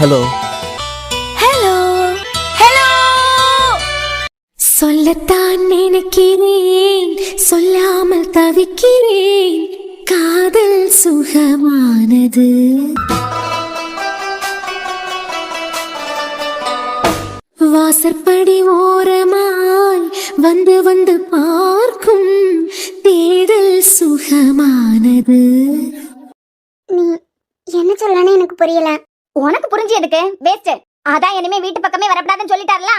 Hello hello hello. சொல்லத்தான் நினைக்கிறேன், சொல்லாமல் தவிக்கிறேன். காதல் சுகமானது. வாசற்படி ஓரமாய் வந்து வந்து பார்க்கும் தேடல் சுகமானது. நீ என்ன சொல்லன்னு எனக்கு புரியல. உனக்கு புரிஞ்சு எதுக்கு? வேஸ்ட். அதான் இனிமே வீட்டு பக்கமே வரப்படாதுன்னு சொல்லிட்டாருல.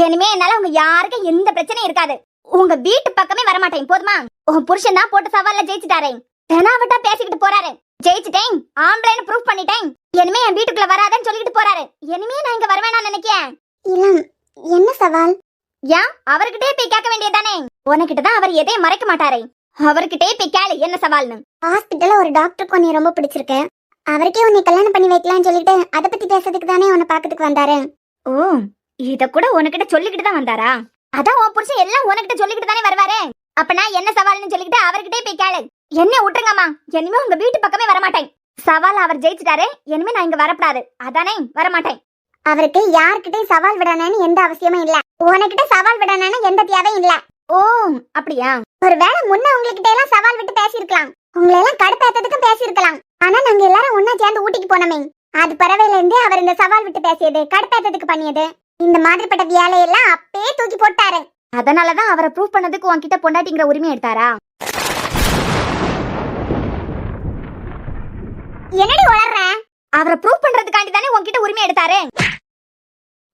இனிமே என்னால உங்க யாருக்கும் எந்த பிரச்சனையும் இருக்காது. உங்க வீட்டு பக்கமே வரமாட்டேன். போதுமா? உன் புருஷன் தான் போட்டு சவால்ல ஜெயிச்சுட்டாரே. தெனாவட்டா பேசிக்கிட்டு போறாரு. ஜெயிச்சுட்டேன், ஆம்பளைன்னு ப்ரூவ் பண்ணிட்டேன், இனிமே என் வீட்டுக்குள்ள வராதன்னு சொல்லிக்கிட்டு போறாரு. இனிமே நான் இங்க வருவேன் நினைக்கிறேன். இளம், என்ன சவால்? ஏன் அவர்கிட்டே போய் கேட்க வேண்டியதானே? உனக்கிட்டதான் அவர் எதையும் மறைக்க மாட்டாரே. அவர்கிட்டே போய் கேளு என்ன சவால்னு. ஹாஸ்பிட்டல்ல ஒரு டாக்டருக்கு உன்னை ரொம்ப பிடிச்சிருக்கு. அவருக்கே உன்னை கல்யாணம் பண்ணி வைக்கலாம்னு சொல்லிட்டு அதை பத்தி பேசுறதுக்கு தானே உன்னை பாக்கிறதுக்கு வந்தாரு. ஓ, இத கூட உனக்கிட்ட சொல்லிக்கிட்டு தான் வந்தாரா? அதான் உன் புருஷன் எல்லாம் உனக்கிட்ட சொல்லிக்கிட்டு தானே வருவாரு. அப்ப நான் என்ன சவால்னு சொல்லிக்கிட்டு அவர்கிட்டே போய் கேளு. என்ன விட்டுருங்கம்மா, இனிமே உங்க வீட்டு பக்கமே வரமாட்டேன். சவால் அவர் ஜெயிச்சுட்டாரு, இனிமே நான் இங்க வரப்படாது. அதானே வரமாட்டேன். அவருக்கு யார்கிட்டயும் சவால் விடணும்னு எந்த அவசியமும் இல்ல. உனக்கிட்ட சவால் விடணும்னு எந்த தேவையும் இல்ல. ஓ அப்படியா? ஒருவேளை முன்ன உங்ககிட்ட எல்லாம் சவால் விட்டு பேசியிருக்கலாம், உங்களை எல்லாம் கடுப்பேத்ததுக்கும் பேசியிருக்கலாம். ஆனா நாங்க எல்லாரும் ஒன்னா சேர்ந்து ஊட்டிக்கு போனோமே, அது பறவையில இருந்து அவர் இந்த சவால் விட்டு பேசியது, கடுப்பேத்ததுக்கு பண்ணியது, இந்த மாதிரிப்பட்ட வேலையெல்லாம் அப்பே தூக்கி போட்டாரு. அதனாலதான் அவரை ப்ரூவ் பண்ணதுக்கு உன்கிட்ட பொண்டாட்டிங்கிற உரிமை எடுத்தாரா? என்னடி வளர்ற? அவரை ப்ரூவ் பண்றதுக்காண்டி தானே உன்கிட்ட உரிமை எடுத்தாரு.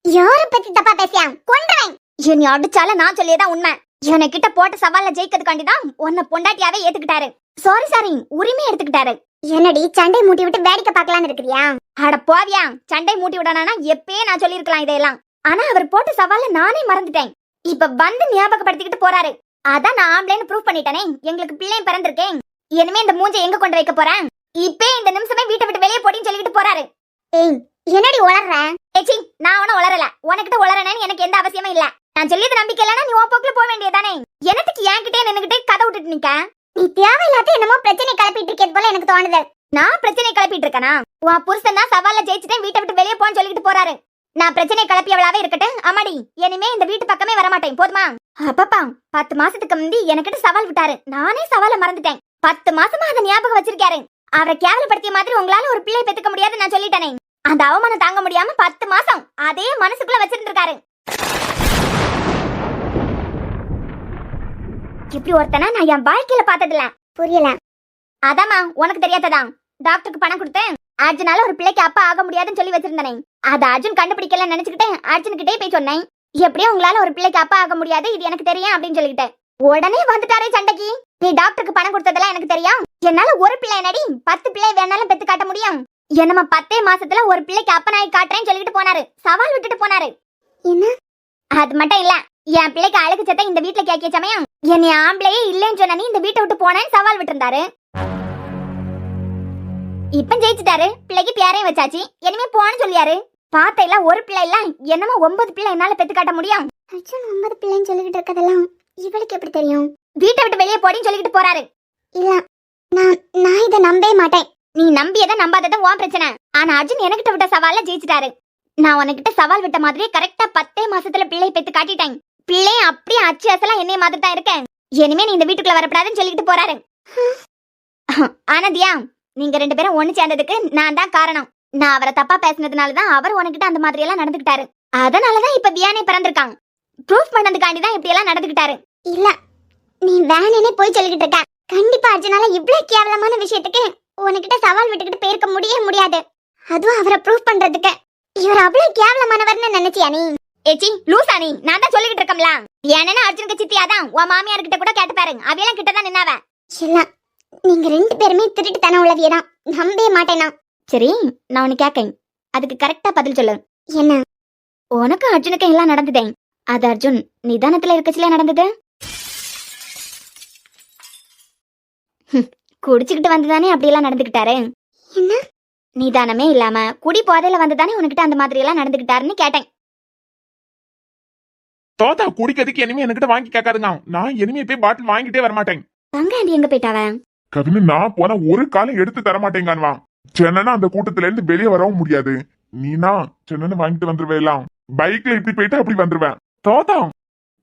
யார பத்தி தப்பா பேசியா கொன்றேன். என்னை அடிச்சால நான் சொல்லியதான் உண்மை. எனக்கிட்ட போட்ட சவால்ல ஜெயிக்கிறதுக்காண்டி தான் உன்னை பொண்டாட்டியாவே ஏத்துக்கிட்டாரு. சாரி உரிமை எடுத்துக்கிட்டாரு. என்னடி சண்டை மூட்டி விட்டு வேடிக்கை பார்க்கலான்னு இருக்கிறியா? அட போவியா, சண்டை மூட்டி விடானா எப்பயே நான் சொல்லிருக்கலாம் இதையெல்லாம். ஆனா அவர் போட்ட சவால்ல நானே மறந்துட்டேன். இப்ப வந்து ஞாபகப்படுத்திக்கிட்டு போறாரு. அதான் நான் ஆம்பளைன்னு ப்ரூவ் பண்ணிட்டேனே, எங்களுக்கு பிள்ளையும் பிறந்திருக்கேன். இனிமே இந்த மூஞ்சை எங்க கொண்டு வைக்க போறேன்? இப்பே இந்த நிமிஷமே வீட்டை விட்டு வெளியே போடின்னு சொல்லிட்டு போறாரு. ஏய் என்னடி உளர்ற? ஏச்சி, நான் ஒன்னும் உளரல. உனக்கிட்ட உளறனேன்னு எனக்கு எந்த அவசியமும் இல்ல. நான் சொல்லியது நம்பிக்கை இல்லைன்னா நீ உன் போக்குல போக வேண்டியதானே. எனக்கு என்கிட்டே நின்னுகிட்டே கதை விட்டுட்டு நிக்க. நீ தேவையில்லாத என்னமோ பிரச்சனை கிளப்பிட்டு இருக்கேன் போல எனக்கு தோணுது. நான் பிரச்சனை கிளப்பிட்டு இருக்கேனா? உன் புருஷன் தான் சவால்ல ஜெயிச்சுட்டேன், வீட்டை விட்டு வெளியே போன்னு சொல்லிட்டு போறாரு. நான் பிரச்சனை கிளப்பியவளாவே இருக்கட்டும். அம்மாடி, இனிமே இந்த வீட்டு பக்கமே வரமாட்டேன். போதுமா? அப்பப்பா 10 மாசத்துக்கு முந்தி எனக்கிட்ட சவால் விட்டாரு. நானே சவாலை மறந்துட்டேன். 10 மாசமா அதை ஞாபகம் வச்சிருக்காரு. அவரை கேவலப்படுத்திய மாதிரி உங்களால ஒரு பிள்ளை பெத்துக்க முடியாது நான் சொல்லிட்டேனே. அந்த அவமானம் தாங்க முடியாம 10 மாசம் அதே மனசுக்குள்ள வச்சிருந்திருக்காரு. இப்படி ஒருத்தனா நான் என் வாழ்க்கையில பார்த்ததில்ல. புரியல. அதாமா உனக்கு தெரியாததான். டாக்டருக்கு பணம் கொடுத்தேன், அர்ஜுனால ஒரு பிள்ளைக்கு அப்பா ஆக முடியாதுன்னு சொல்லி வச்சிருந்தேனே. அத அர்ஜுன் கண்டுபிடிக்கல நினைச்சுக்கிட்டு அர்ஜுன் கிட்டே போய் சொன்னேன், எப்படியோ உங்களால ஒரு பிள்ளைக்கு அப்பா ஆக முடியாது, இது எனக்கு தெரியும் அப்படின்னு சொல்லிக்கிட்டேன். உடனே வந்துட்டாரே சண்டைக்கு. நீ டாக்டருக்கு பணம் கொடுத்ததெல்லாம் எனக்கு தெரியும், என்னால ஒரு பிள்ளை என்னடி 10 பிள்ளை வேணாலும் பெத்து காட்ட முடியும். என்னமா 10 மாசத்துல ஒரு பிள்ளைக்கு அப்பனாய் காட்டுறேன்னு சொல்லிட்டு போனாரு. சவால் விட்டுட்டு போனாரு. என்ன? அது மட்டும் இல்ல, என் பிள்ளைக்கு அழகு சத்த இந்த வீட்டுல கேட்க சமயம் என்னை ஆம்பளையே இல்லைன்னு சொன்ன நீ இந்த வீட்டை விட்டு போனேன்னு சவால் விட்டு இருந்தாரு. இப்ப ஜெயிச்சுட்டாரு, பிள்ளைக்கு பேரையும் வச்சாச்சு, இனிமே போன்னு சொல்லியாரு. பார்த்த இல்ல ஒரு பிள்ளை இல்ல, என்னமோ 9 பிள்ளை என்னால பெத்து காட்ட முடியும். அர்ஜுன் 9 பிள்ளைன்னு சொல்லிக்கிட்டு இருக்கதெல்லாம் இவளுக்கு எப்படி தெரியும்? வீட்டை விட்டு வெளியே போடின்னு சொல்லிக்கிட்டு போறாரு. இல்ல, நான் இதை நம்பவே மாட்டேன். நீ நம்பியதை நம்பாததான் உன் பிரச்சனை. ஆனா அர்ஜுன் எனக்கிட்ட விட்ட சவால்ல ஜெயிச்சுட்டாரு. நான் உனக்கிட்ட சவால் விட்ட மாதிரியே கரெக்டா 10 மாசத்துல பிள்ளை பெத்து காட்டிட்டேன். பிள்ளைய அப்படியே அச்சு அசலா என்னைய மாதிரி தான் இருக்கேன். இனிமே நீ இந்த வீட்டுக்குள்ள வரப்படாதுன்னு சொல்லிட்டு போறாரு. ஆனா தியா, நீங்க 2 பேரும் ஒண்ணு சேர்ந்ததுக்கு நான் தான் காரணம். நான் அவரை தப்பா பேசினதுனாலதான் அவர் உனக்கிட்ட அந்த மாதிரி எல்லாம் நடந்துக்கிட்டாரு. அதனாலதான் இப்ப தியானே பிறந்திருக்காங்க. ப்ரூஃப் பண்ணதுக்காண்டிதான் இப்படி எல்லாம் நடந்துக்கிட்டாரு. இல்ல, நீ வேணனே போய் சொல்லிக்கிட்டு இருக்க. கண்டிப்பா அர்ஜுனால இவ்வளவு கேவலமான விஷயத்துக்கு உனக்கிட்ட சவால் விட்டுக்கிட்டு போயிருக்க முடியாது. அதுவும் அவரை ப்ரூஃப் பண்றதுக்கு. இவர் அவ்வளவு கேவலமானவர்னு நினைச்சியா நீ? ஏச்சி லூசா நீ, நான் தான் சொல்லிக்கிட்டு இருக்கம்ல. ஏன்னா அர்ஜுனுக்கு சித்தியாதான் உன் மாமியார் கிட்ட கூட கேட்டு பாருங்க, அவையெல்லாம் கிட்டதான் நின்னாவ. இல்ல, நீங்க 2 பேருமே திருட்டு தானே உள்ளவியதான், நம்பவே மாட்டேனா. சரி, நான் உனக்கு கேட்கேன், அதுக்கு கரெக்டா பதில் சொல்லு. என்ன? உனக்கு அர்ஜுனுக்கு எல்லாம் நடந்ததே, அது அர்ஜுன் நிதானத்துல இருக்கச்சில நடந்தது. குடிச்சுக்கிட்டு வந்துதானே அப்படி எல்லாம் நடந்துகிட்டாரு. என்ன? நிதானமே இல்லாம குடி போதையில வந்துதானே உனக்கிட்ட அந்த மாதிரி எல்லாம் நடந்துகிட்டாருன்னு கேட்டேன். தோதா குடிக்கிறதுக்கு இனிமே என்கிட்ட வாங்கி கேட்காதுங்க. நான் இனிமே போய் பாட்டில் வாங்கிட்டே வரமாட்டேன். தங்க ஆண்டி எங்க போயிட்டாவ? கவினு நான் போன ஒரு காலம் எடுத்து தர மாட்டேங்கான்வா. சென்னா அந்த கூட்டத்துல இருந்து வெளியே வரவும் முடியாது. நீனா சின்னன்னு வாங்கிட்டு வந்துருவேலாம். பைக்ல இப்படி போயிட்டு அப்படி வந்துருவேன். தோத்தம்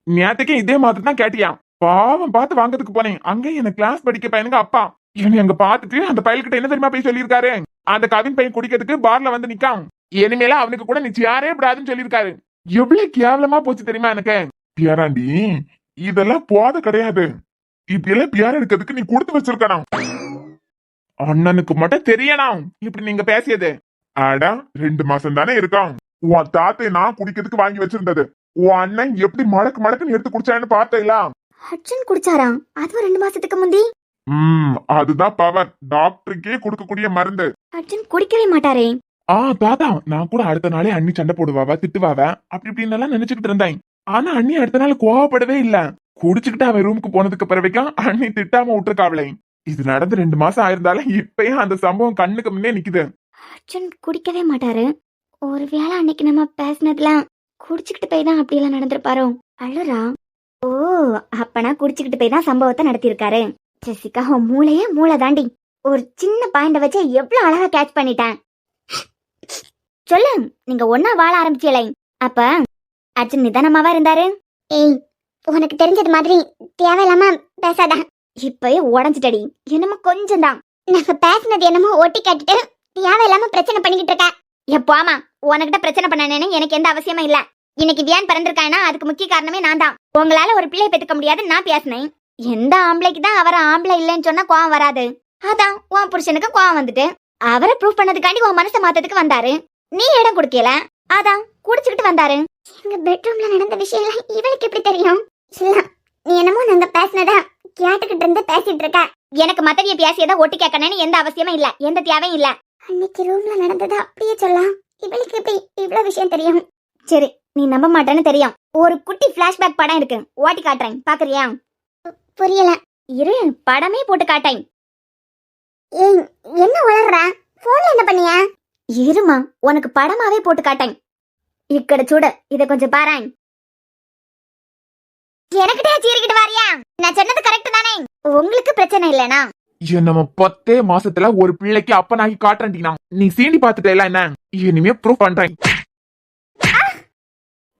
நேத்துக்கே இதே மாதிரி தான் கேட்டியா? பாவம் பார்த்து வாங்கறதுக்கு போனேன். அங்க என்ன கிளாஸ் படிக்க பையனுங்க அப்பா என்னை அங்க பார்த்துட்டு அந்த பயல்கிட்ட என்ன தெரியுமா போய் சொல்லியிருக்காரு? அந்த கவின் பையன் குடிக்கிறதுக்கு பார்ல வந்து நிக்கான். இனிமேல அவனுக்கு கூட நீ யாரே விடாதுன்னு சொல்லியிருக்காரு. எவ்வளவு கேவலமா போச்சு தெரியுமா எனக்கு? பியாராண்டி இதெல்லாம் போத கிடையாது. இப்படியெல்லாம் பியார் எடுக்கிறதுக்கு நீ கொடுத்து வச்சிருக்கணும். அண்ணனுக்கு மட்டும் தெரியணும் இப்படி நீங்க பேசியது. ஆடா 2 மாசம் தானே இருக்கான். உன் தாத்தை நான் குடிக்கிறதுக்கு வாங்கி வச்சிருந்தது. உன் அண்ணன் எப்படி மடக்கு மடக்குன்னு எடுத்து குடிச்சான்னு பார்த்தேங்களா? அர்ஜுன் குடிச்சாரா? அதுவும் 2 மாசத்துக்கு முந்தி. அதுதான் பவர். டாக்டருக்கே கொடுக்கக்கூடிய மருந்து. அர்ஜுன் குடிக்கவே மாட்டாரே. தாத்தா நான் கூட அடுத்த நாளே அண்ணி சண்டை போடுவாவ திட்டுவாவ அப்படி இப்படின்னு எல்லாம் நினைச்சுக்கிட்டு இருந்தேன். ஆனா அண்ணி அடுத்த நாள் கோவப்படவே இல்ல. குடிச்சுக்கிட்டு அவன் ரூமுக்கு போனதுக்கு பிறவைக்கும் அண்ணி திட்டாம விட்டுருக்காவளே. இது நடந்து 2 மாசம் ஆயிருந்தாலும் இப்பயும் அந்த சம்பவம் கண்ணுக்கு முன்னே நிக்குது. அர்ஜுன் குடிக்கவே மாட்டாரு. ஒருவேளை அன்னைக்கு நம்ம பேசினதுல குடிச்சுக்கிட்டு போய் தான் அப்படியெல்லாம் நடந்திருப்பாரோ? அழுறா. ஓ, அப்பனா குடிச்சுக்கிட்டு போய் தான் சம்பவத்தை நடத்திருக்காரு. ஜெசிகா மூளையே மூளை தாண்டி. ஒரு சின்ன பாயிண்ட வச்சு எவ்வளவு அழகா கேட்ச் பண்ணிட்டேன். சொல்லு, நீங்க ஒன்னா வாழ ஆரம்பிச்சீங்களே அப்ப அர்ஜுன் நிதானமாவா இருந்தாரு? ஏய், உனக்கு தெரிஞ்சது மாதிரி தேவையில்லாம பேசாத. இப்பயே உடஞ்சிட்டடி. என்னமோ கொஞ்சம் தான். நாங்க பேசினது என்னமோ ஒட்டி கேட்டுட்டு தேவையில்லாம பிரச்சனை பண்ணிக்கிட்டு இருக்க. எப்போமா உனக்கிட்ட பிரச்சனை பண்ணனேன்னு எனக்கு எந்த அவசியமும் இல்ல. இன்னைக்கு வியான் பிறந்திருக்கானா அதுக்கு முக்கிய காரணமே நான் தான். உங்களால ஒரு பிள்ளையை பெற்றுக்க முடியாதுன்னு நான் பேசினேன். எந்த ஆம்பளைக்கு தான் அவரை ஆம்பளை இல்லைன்னு சொன்னா கோவம் வராது? அதான் உன் புருஷனுக்கு கோவம் வந்துட்டு அவரை ப்ரூவ் பண்ணதுக்காண்டி உன் மனசை மாத்ததுக்கு வந்தாரு. நீ இடம் கொடுக்கல, அதான் குடிச்சுக்கிட்டு வந்தாரு. எங்க பெட்ரூம்ல நடந்த விஷயம் எல்லாம் இவளுக்கு எப்படி தெரியும்? இல்ல, நீ என்னமோ நாங்க பேசினத கேட்டுக்கிட்டு இருந்து பேசிட்டு இருக்க. எனக்கு மத்தவிய பேசியதை ஒட்டி கேட்கணும்னு எந்த அவசியமும் இல்ல, எந்த தேவையும் இல்ல. அன்னைக்கு ரூம்ல நடந்ததை அப்படியே சொல்லலாம். இவளுக்கு எப்படி இவ்வளவு விஷயம் தெரியும்? சரி, நீ நம்ப மாட்டேன்னு தெரியும். ஒரு குட்டி பிளாஷ்பேக் படம் இருக்கு, ஓட்டி காட்டுறேன், பாக்குறியா? புரியல. இரு, படமே போட்டு காட்டேன். ஏய், என்ன உளறற? போன்ல என்ன பண்ணியா? இருமா, உனக்கு படமாவே போட்டு காட்டேன். இக்கட சூடு, இத கொஞ்சம் பாரேன். எனக்கிட்டே சீரிக்கிட்டு வாரியா? நான் சொன்னது கரெக்ட் தானே? உங்களுக்கு பிரச்சனை இல்லனா? நம்ம 10 மாசத்துல ஒரு பிள்ளைக்கு அப்பனாகி காட்டுறேன்டீனா. நீ சீண்டி பாத்துட்டேல என்ன? இனிமே ப்ரூவ் பண்றேன்.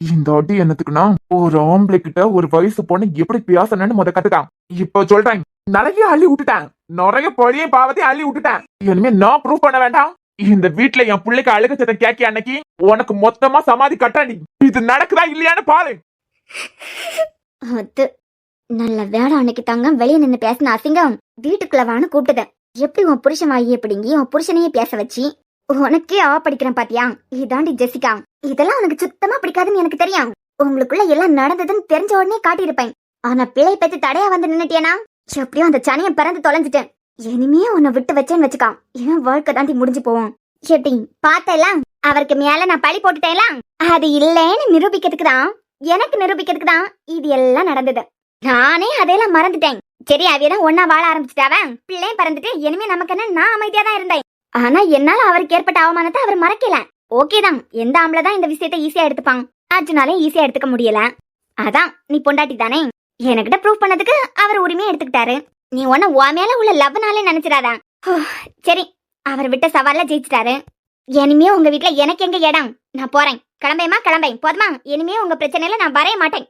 இந்த அடி என்னத்துக்குன்னா ஒரு ஆம்பளை கிட்ட ஒரு வயசு பொண்ணு எப்படி பேசணும்னு முத கத்துக்கான். இப்ப சொல்றேன், நிறைய அள்ளி விட்டுட்டேன். நிறைய பொழிய பாவத்தையும் அள்ளி விட்டுட்டேன். இனிமே நான் ப்ரூவ் பண்ண வேண்டாம். இந்த வீட்டுல என் பிள்ளைக்கு அழுக சத்தம் கேட்க அன்னைக்கு உனக்கு மொத்தமா சமாதி கட்டாண்டி. இது நடக்குதா இல்லையான்னு பாரு. அது நல்ல வேலை. அன்னைக்கு தங்கம் வெளியே நின்னு பேசின அசிங்கம் வீட்டுக்குள்ள வான்னு கூப்பிட்டது. எப்படி உன் புருஷன் வாங்கிய பிடிங்கி உன் புருஷனையே பேச வச்சு உனக்கே படிக்கிறேன் பாத்தியா? இதாண்டி ஜெசிகா. இதெல்லாம் உனக்கு சுத்தமா பிடிக்காதுன்னு எனக்கு தெரியும். உங்களுக்குள்ள எல்லாம் நடந்ததுன்னு தெரிஞ்ச உடனே காட்டியிருப்பேன். ஆனா பிள்ளை பத்தி தடையா வந்து நின்னுட்டேனா எப்படியும் அந்த சனியை பிறந்து தொலைஞ்சிட்டேன். இனிமே உன்னை விட்டு வச்சேன்னு வச்சுக்கான், என் வாழ்க்கை தாண்டி முடிஞ்சு போவோம். எப்படி பார்த்தெல்லாம் அவருக்கு மேல நான் பழி போட்டுட்டேன்லாம். அது இல்லைன்னு நிரூபிக்கிறதுக்கு தான், எனக்கு நிரூபிக்கிறதுக்கு தான் இது எல்லாம் நடந்தது. நானே அதையெல்லாம் மறந்துட்டேன். சரி, அவையதான் ஒன்னா வாழ ஆரம்பிச்சுட்டாவ, பிள்ளையும் பிறந்துட்டு இனிமே நமக்கு என்ன, நான் அமைதியா தான் இருந்தேன். ஆனா என்னால அவருக்கு ஏற்பட்ட அவமானத்தை அவர் மறக்கல. ஓகே தான், எந்த ஆம்பளை தான் இந்த விஷயத்த ஈஸியா எடுத்துப்பான்? அர்ஜுனாலே ஈஸியா எடுத்துக்க முடியல. அதான் நீ பொண்டாட்டி தானே, என்கிட்ட ப்ரூவ் பண்ணதுக்கு அவர் உரிமையை எடுத்துக்கிட்டாரு. நீ ஒன்ன உன் மேல உள்ள லவ்னாலே நினைச்சிடாதா? சரி, அவர் விட்ட சவால்ல ஜெயிச்சிட்டாரு. இனிமே உங்க வீட்டுல எனக்கு எங்க இடம்? நான் போறேன். கிளம்பேமா? கிளம்பேன். போதுமா? இனிமே உங்க பிரச்சனையில நான் வரைய மாட்டேன்.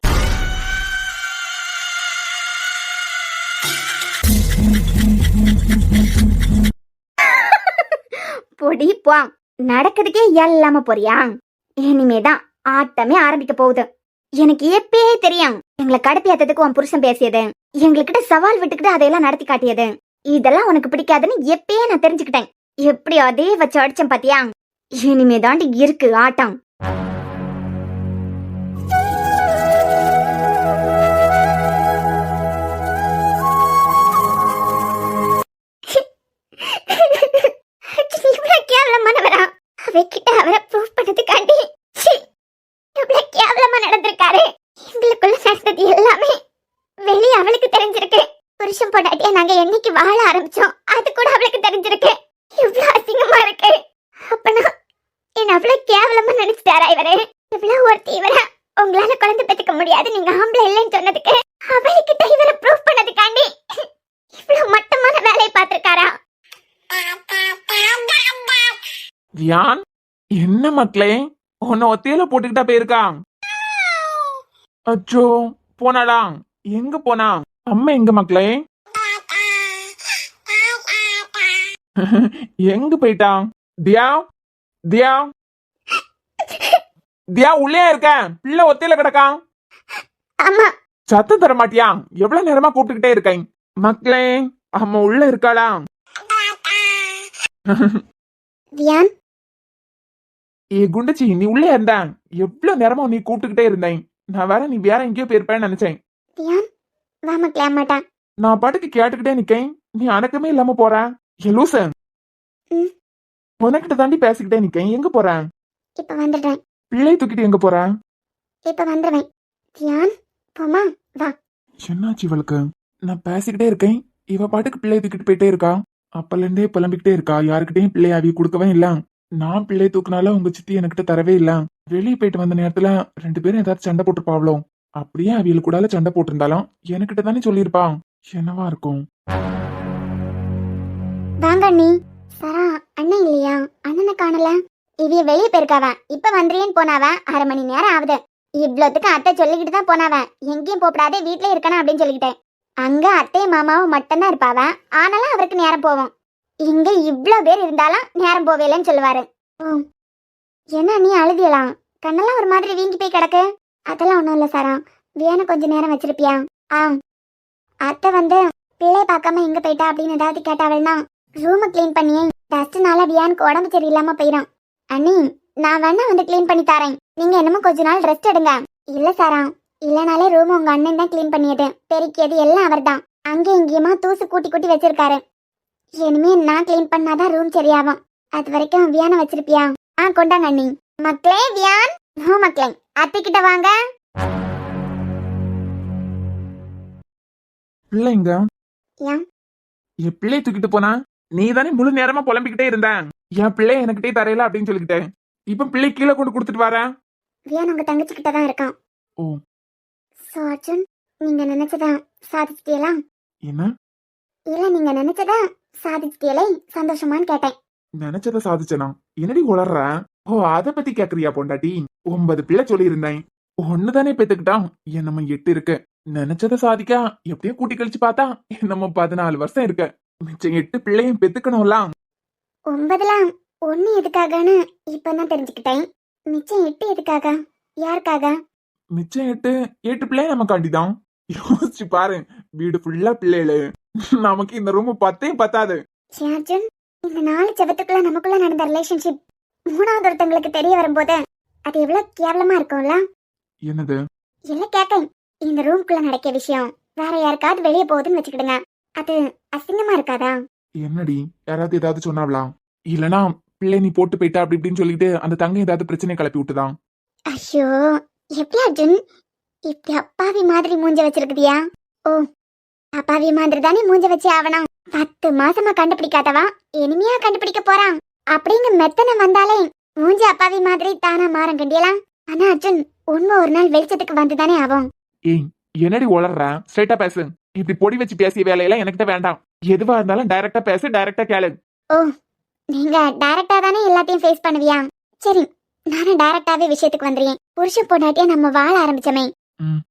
பொடி போ. நடக்கிறதுக்கே இல்லாம போறியா? இனிமேதான் ஆட்டமே ஆரம்பிக்க போகுது. எனக்கு எப்பயே தெரியும் எங்களை கடுப்பியாத்ததுக்கு உன் புருஷன் பேசியது, எங்ககிட்ட சவால் விட்டுக்கிட்டு அதையெல்லாம் நடத்தி காட்டியது, இதெல்லாம் உனக்கு பிடிக்காதுன்னு எப்பயே நான் தெரிஞ்சுக்கிட்டேன். எப்படி அதே வச்சு அடிச்சேன் பாத்தியா? இனிமே தாண்டி இருக்கு ஆட்டம். அவகிட்ட அவரை ப்ரூவ் பண்ணதுக்காண்டி எவ்வளவு கேவலமா நடந்திருக்காரு. எங்களுக்குள்ள நடந்தது எல்லாமே வெளியே அவளுக்கு தெரிஞ்சிருக்கு. புருஷன் பொண்டாட்டியா நாங்க என்னைக்கு வாழ ஆரம்பிச்சோம் அது கூட அவளுக்கு தெரிஞ்சிருக்கு. இவ்வளவு அசிங்கமா இருக்கு. அப்பனா என்ன அவ்வளவு கேவலமா நினைச்சிட்டாரா இவரு? இவ்வளவு ஒருத்தி இவரை உங்களால குழந்தை பெற்றுக்க முடியாது, நீங்க ஆம்பளை இல்லைன்னு சொன்னதுக்கு அவளுக்கிட்ட இவரை ப்ரூவ் பண்ணதுக்காண்டி இவ்வளவு மட்டமான வேலையை பார்த்திருக்காரா? வியான் என்ன மக்களே, உன்னை ஒத்தையில போட்டுக்கிட்டா போயிருக்கா? அச்சோ, போனாளா? எங்க போனா? அம்மா எங்க மக்களே? எங்க போயிட்டான்? தியா, தியா, தியா உள்ளே இருக்க. பிள்ளை ஒத்தையில கிடக்கான். அம்மா சத்தம் தர மாட்டியா? எவ்வளவு நேரமா கூப்பிட்டுக்கிட்டே இருக்கேன். மக்களே, அம்மா உள்ள இருக்காளா? வியான் ஏ குண்டச்சி, நீ உள்ளே இருந்த. எவ்வளவு நேரமா நீ கூப்பிட்டுக்கிட்டே இருந்தேன். நான் வேற நீ வேற எங்கேயோ போயிருப்பேன்னு நினைச்சேன். வியான் வா மக்களே அம்மாட்டா. நான் பாட்டுக்கு கேட்டுக்கிட்டே நிக்கேன். நீ அடக்கமே இல்லாம போற. ஏ லூசு, ம். உனக்கிட்ட தாண்டி பேசிக்கிட்டே நிக்கேன். எங்க போற? இப்ப வந்துடுறேன். பிள்ளை தூக்கிட்டு எங்க போற? இப்ப வந்துடுவேன். வியான் போமா வா. என்னாச்சு இவளுக்கு? நான் பேசிக்கிட்டே இருக்கேன், இவ பாட்டுக்கு பிள்ளைய தூக்கிட்டு போயிட்டே இருக்கா. அப்பல இருந்தே புலம்பிக்கிட்டே இருக்கா. யாருக்கிட்டையும் பிள்ளைய அவி கொடுக்கவே இல்ல. நான் பிள்ளைய தூக்குனால உங்க சித்தி என்கிட்ட தரவே இல்ல. வெளியே போயிட்டு வந்த நேரத்துல 2 பேரும் ஏதாவது சண்டை போட்டிருப்பாவளோ. அப்படியே அவியல் கூடால சண்டை போட்டிருந்தாலும் என்கிட்ட தானே சொல்லியிருப்பா. என்னவா இருக்கும்? வாங்க அண்ணி. சரா அண்ணன் இல்லையா? அண்ணனை காணல. இவிய வெளியே போயிருக்காவ. இப்ப வந்துறியேன்னு போனாவ. 1/2 மணி நேரம் ஆகுது. இவ்வளவுக்கு அத்தை சொல்லிக்கிட்டு தான் போனாவ. எங்கேயும் போடாதே, வீட்லயே இருக்கணும் அப்படின்னு சொல்லிக்கிட்டேன். அங்க அத்தையும் மாமாவும் மட்டும்தான் இருப்பாவ. ஆனாலும் அவருக்கு நேரம் போவோம். இங்க இவ்வளவு பேர் இருந்தாலும் நேரம் போவேலன்னு சொல்லுவாரு. ஓ, என்ன நீ அழுதியலாம்? கண்ணெல்லாம் ஒரு மாதிரி வீங்கி போய் கிடக்கு. அதெல்லாம் ஒண்ணும் இல்ல சாரா. வியானை கொஞ்ச நேரம் வச்சிருப்பியா? ஆ, அத்தை வந்து பிள்ளை பார்க்காம எங்க போயிட்டா அப்படின்னு ஏதாவது கேட்டாவல்னா ரூமை கிளீன் பண்ணியே. டஸ்ட்னால வியானுக்கு உடம்பு சரியில்லாம போயிடும். அண்ணி, நான் வேணா வந்து கிளீன் பண்ணி தரேன். நீங்க என்னமோ கொஞ்ச நாள் ரெஸ்ட் எடுங்க. இல்ல சாரா, இல்லனாலே ரூம் உங்க அண்ணன் தான் கிளீன் பண்ணியது, பெருக்கியது எல்லாம் அவர் தான். அங்க இங்கேயுமா தூசு கூட்டி கூட்டி வச்சிருக்காரு. இனிமே நான் கிளீன் பண்ணாதான் ரூம் சரியாகும். அது வரைக்கும் வியானை வச்சிருப்பியா? ஆ, கொண்டாங்க அண்ணி. மக்களே வியான். நோ மக்களே, அத்தைக்கிட்ட வாங்க. பிள்ளைங்க ஏன் என் பிள்ளைய தூக்கிட்டு போனா? நீ தானே முழு நேரமா புலம்பிக்கிட்டே இருந்த. என் பிள்ளை எனக்கிட்டே தரையில அப்படின்னு சொல்லிக்கிட்டேன். இப்ப பிள்ளை கீழே கொண்டு கொடுத்துட்டு வர. வியான் உங்க தங்கச்சி கிட்ட தான் இருக்கான். ஓ. சோ அர்ஜுன், நீங்க நினைச்சதா சாதிச்சிட்டியலா? என்ன? இல்ல, நீங்க நினைச்சதா சாதிச்சிட்டியலே, சந்தோஷமான்னு கேட்டேன். நினைச்சத சாதிச்சனா? என்னடி உளர்ற? ஓ, அத பத்தி கேக்குறியா பொண்டாட்டி? 9 பிள்ளை சொல்லி இருந்தேன். ஒண்ணுதானே பெத்துக்கிட்டான். என்னமோ 8 இருக்கு. நினைச்சத சாதிக்க எப்படியோ கூட்டி கழிச்சு பார்த்தா என்னமோ 14 வருஷம் இருக்கு. மிச்சம் 8 பிள்ளையும் பெத்துக்கணும்ல. 9ல 1 எதுக்காகன்னு இப்பதான் தெரிஞ்சுக்கிட்டேன். மிச்சம் 8 எதுக்காக? யாருக்காக? மிச்சம் 8 பிள்ளைய நமக்காண்டிதான். யோசிச்சு பாரு, வீடு ஃபுல்லா பிள்ளைகளு. நமக்கு இந்த ரூம் 10 பத்தாது. அர்ஜுன், இந்த 4 செவத்துக்குள்ள நமக்குள்ள நடந்த ரிலேஷன்ஷிப் 3வது ஒருத்தங்களுக்கு தெரிய வரும்போது அது எவ்வளவு கேவலமா இருக்கும்ல? என்னது? இல்ல கேட்டேன். இந்த ரூம்குள்ள நடக்கிற விஷயம் வேற யாருக்காவது வெளியே போகுதுன்னு வச்சுக்கிடுங்க, அது அசிங்கமா இருக்காதா? என்னடி, யாராவது ஏதாவது சொன்னாவளா? இல்லனா பிள்ளை நீ போட்டு போயிட்டா அப்படி இப்படின்னு சொல்லிட்டு அந்த தங்க ஏதாவது பிரச்சனை கிளப்பி விட்டுதான்? ஐயோ, எப்படி அர்ஜுன் இப்படி அப்பாவி மாதிரி மூஞ்ச வச்சிருக்குதியா? ஓ, அப்பாவி மாதிரி தானே மூஞ்ச வச்சு ஆவணும். 10 மாசமா கண்டுபிடிக்காதவா இனிமையா கண்டுபிடிக்க போறான் அப்படிங்க மெத்தனை வந்தாலே மூஞ்ச அப்பாவி மாதிரி தானா மாறம் கண்டியலாம். ஆனா அர்ஜுன், உண்மை ஒரு நாள் வெளிச்சத்துக்கு வந்துதானே ஆகும். ஏய், என்னடி உளர்ற? ஸ்ட்ரைட்டா பேசு. இப்படி பொடி வச்சு பேசிய வேலையெல்லாம் என்கிட்ட வேண்டாம். எதுவா இருந்தாலும் டைரக்டா பேசு, டைரக்டா கேளு. ஓ, நீங்க டைரக்டா தானே எல்லாத்தையும் ஃபேஸ் பண்ணுவியா? சரி, நானும் டைரக்டாவே விஷயத்துக்கு வந்துறேன். புருஷன் பொண்டாட்டியா நம்ம வாழ ஆரம்பிச்சோமே, ம்.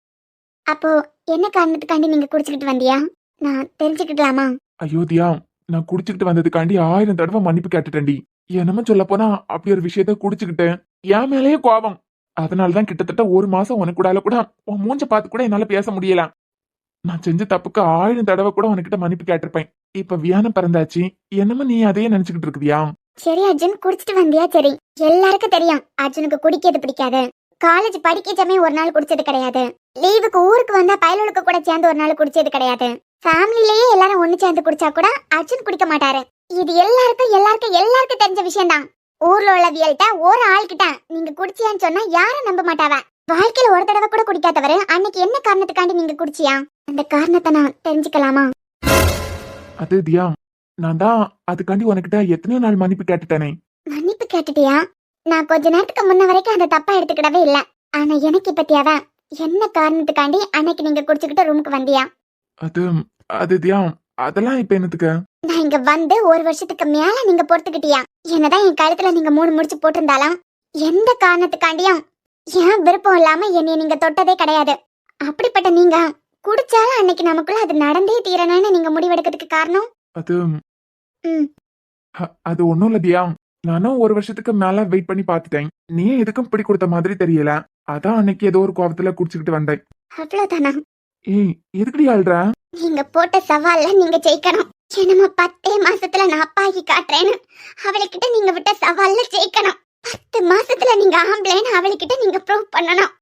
அப்போ என்ன காரணத்துக்காண்டி நீங்க குடிச்சுக்கிட்டு வந்தியா? நான் தெரிஞ்சுக்கிட்டலாமா? அயோத்தியா, நான் குடிச்சுக்கிட்டு வந்ததுக்காண்டி 1000 தடவை மன்னிப்பு கேட்டுட்டேன்டி. என்னமோ சொல்ல போனா அப்படி ஒரு விஷயத்த குடிச்சுக்கிட்டு என் மேலேயே கோபம். அதனாலதான் கிட்டத்தட்ட 1 மாசம் உனக்கு கூடால கூட உன் மூஞ்ச பார்த்து கூட என்னால பேச முடியல. நான் செஞ்ச தப்புக்கு 1000 தடவை கூட உனக்கிட்ட மன்னிப்பு கேட்டிருப்பேன். இப்ப வியானம் பிறந்தாச்சு, என்னமோ நீ அதையே நினைச்சுக்கிட்டு இருக்குதியா? சரி அர்ஜுன், குடிச்சிட்டு வந்தியா? சரி, எல்லாருக்கும் தெரியும் அர்ஜுனுக்கு குடிக்கிறது பிடிக்காது. காலேஜ் படிக்கச்சமே ஒரு நாள் குடிச்சது கிடையாது. லீவுக்கு ஊருக்கு வந்தா பயலுக்கு கூட சேர்ந்து ஒரு நாள் குடிச்சது கிடையாது. ஃபேமிலிலேயே எல்லாரும் ஒண்ணு சேர்ந்து குடிச்சா கூட அர்ஜுன் குடிக்க மாட்டாரு. இது எல்லாருக்கும் தெரிஞ்ச விஷயம் தான். ஊர்ல உள்ள வியல்கிட்ட ஒரு ஆள்கிட்ட நீங்க குடிச்சியான்னு சொன்னா யாரும் நம்ப மாட்டாவ. வாழ்க்கையில ஒரு தடவை கூட குடிக்காதவரு அன்னைக்கு என்ன காரணத்துக்காண்டி நீங்க குடிச்சியா? அந்த காரணத்தை நான் தெரிஞ்சுக்கலாமா? அது தியா, நான் தான் அதுக்காண்டி உனக்கிட்ட எத்தனையோ நாள் மன்னிப்பு கேட்டுட்டேனே. மன்னிப்பு கேட்டுட்டியா? நான் கொஞ்ச நேரத்துக்கு முன்ன வரைக்கும் அந்த தப்பா எடுத்துக்கிடவே இல்ல. ஆனா எனக்கு இப்ப தேவை, என்ன காரணத்துக்காண்டி அன்னைக்கு நீங்க குடிச்சுக்கிட்டு ரூமுக்கு வந்தியா? அது தியா, அதெல்லாம் இப்ப என்னத்துக்கு? நான் இங்க வந்து ஒரு வருஷத்துக்கு மேல நீங்க பொறுத்துக்கிட்டியா? என்னதான் என் கழுத்துல நீங்க 3 முடிச்சு போட்டிருந்தாலும் எந்த காரணத்துக்காண்டியும் ஏன் விருப்பம் இல்லாம என்னைய நீங்க தொட்டதே கிடையாது. அப்படிப்பட்ட நீங்க குடிச்சாலும் அன்னைக்கு நமக்குள்ள அது நடந்தே தீரணும்னு நீங்க முடிவெடுக்கிறதுக்கு காரணம்? அது ம். அது ஒண்ணும் இல்ல தியா. நானும் ஒரு வருஷத்துக்கு மேல வெயிட் பண்ணி பாத்துட்டேன். நீ எதுக்கும் பிடி கொடுத்த மாதிரி தெரியல. அதான் அன்னைக்கு ஏதோ ஒரு கோவத்துல குடிச்சுக்கிட்டு வந்தேன். அவ்வளவுதானா? ஏய் எதுக்குடி ஆள்ற? நீங்க போட்ட சவால்ல நீங்க ஜெயிக்கணும். என்னமோ 10 மாசத்துல நான் அப்பாகி காட்டுறேன்னு அவளுக்கிட்ட நீங்க விட்ட சவால்ல ஜெயிக்கணும். 10 மாசத்துல நீங்க ஆம்பளைன்னு அவளுக்கிட்ட நீங்க ப்ரூவ் பண்ணணும்.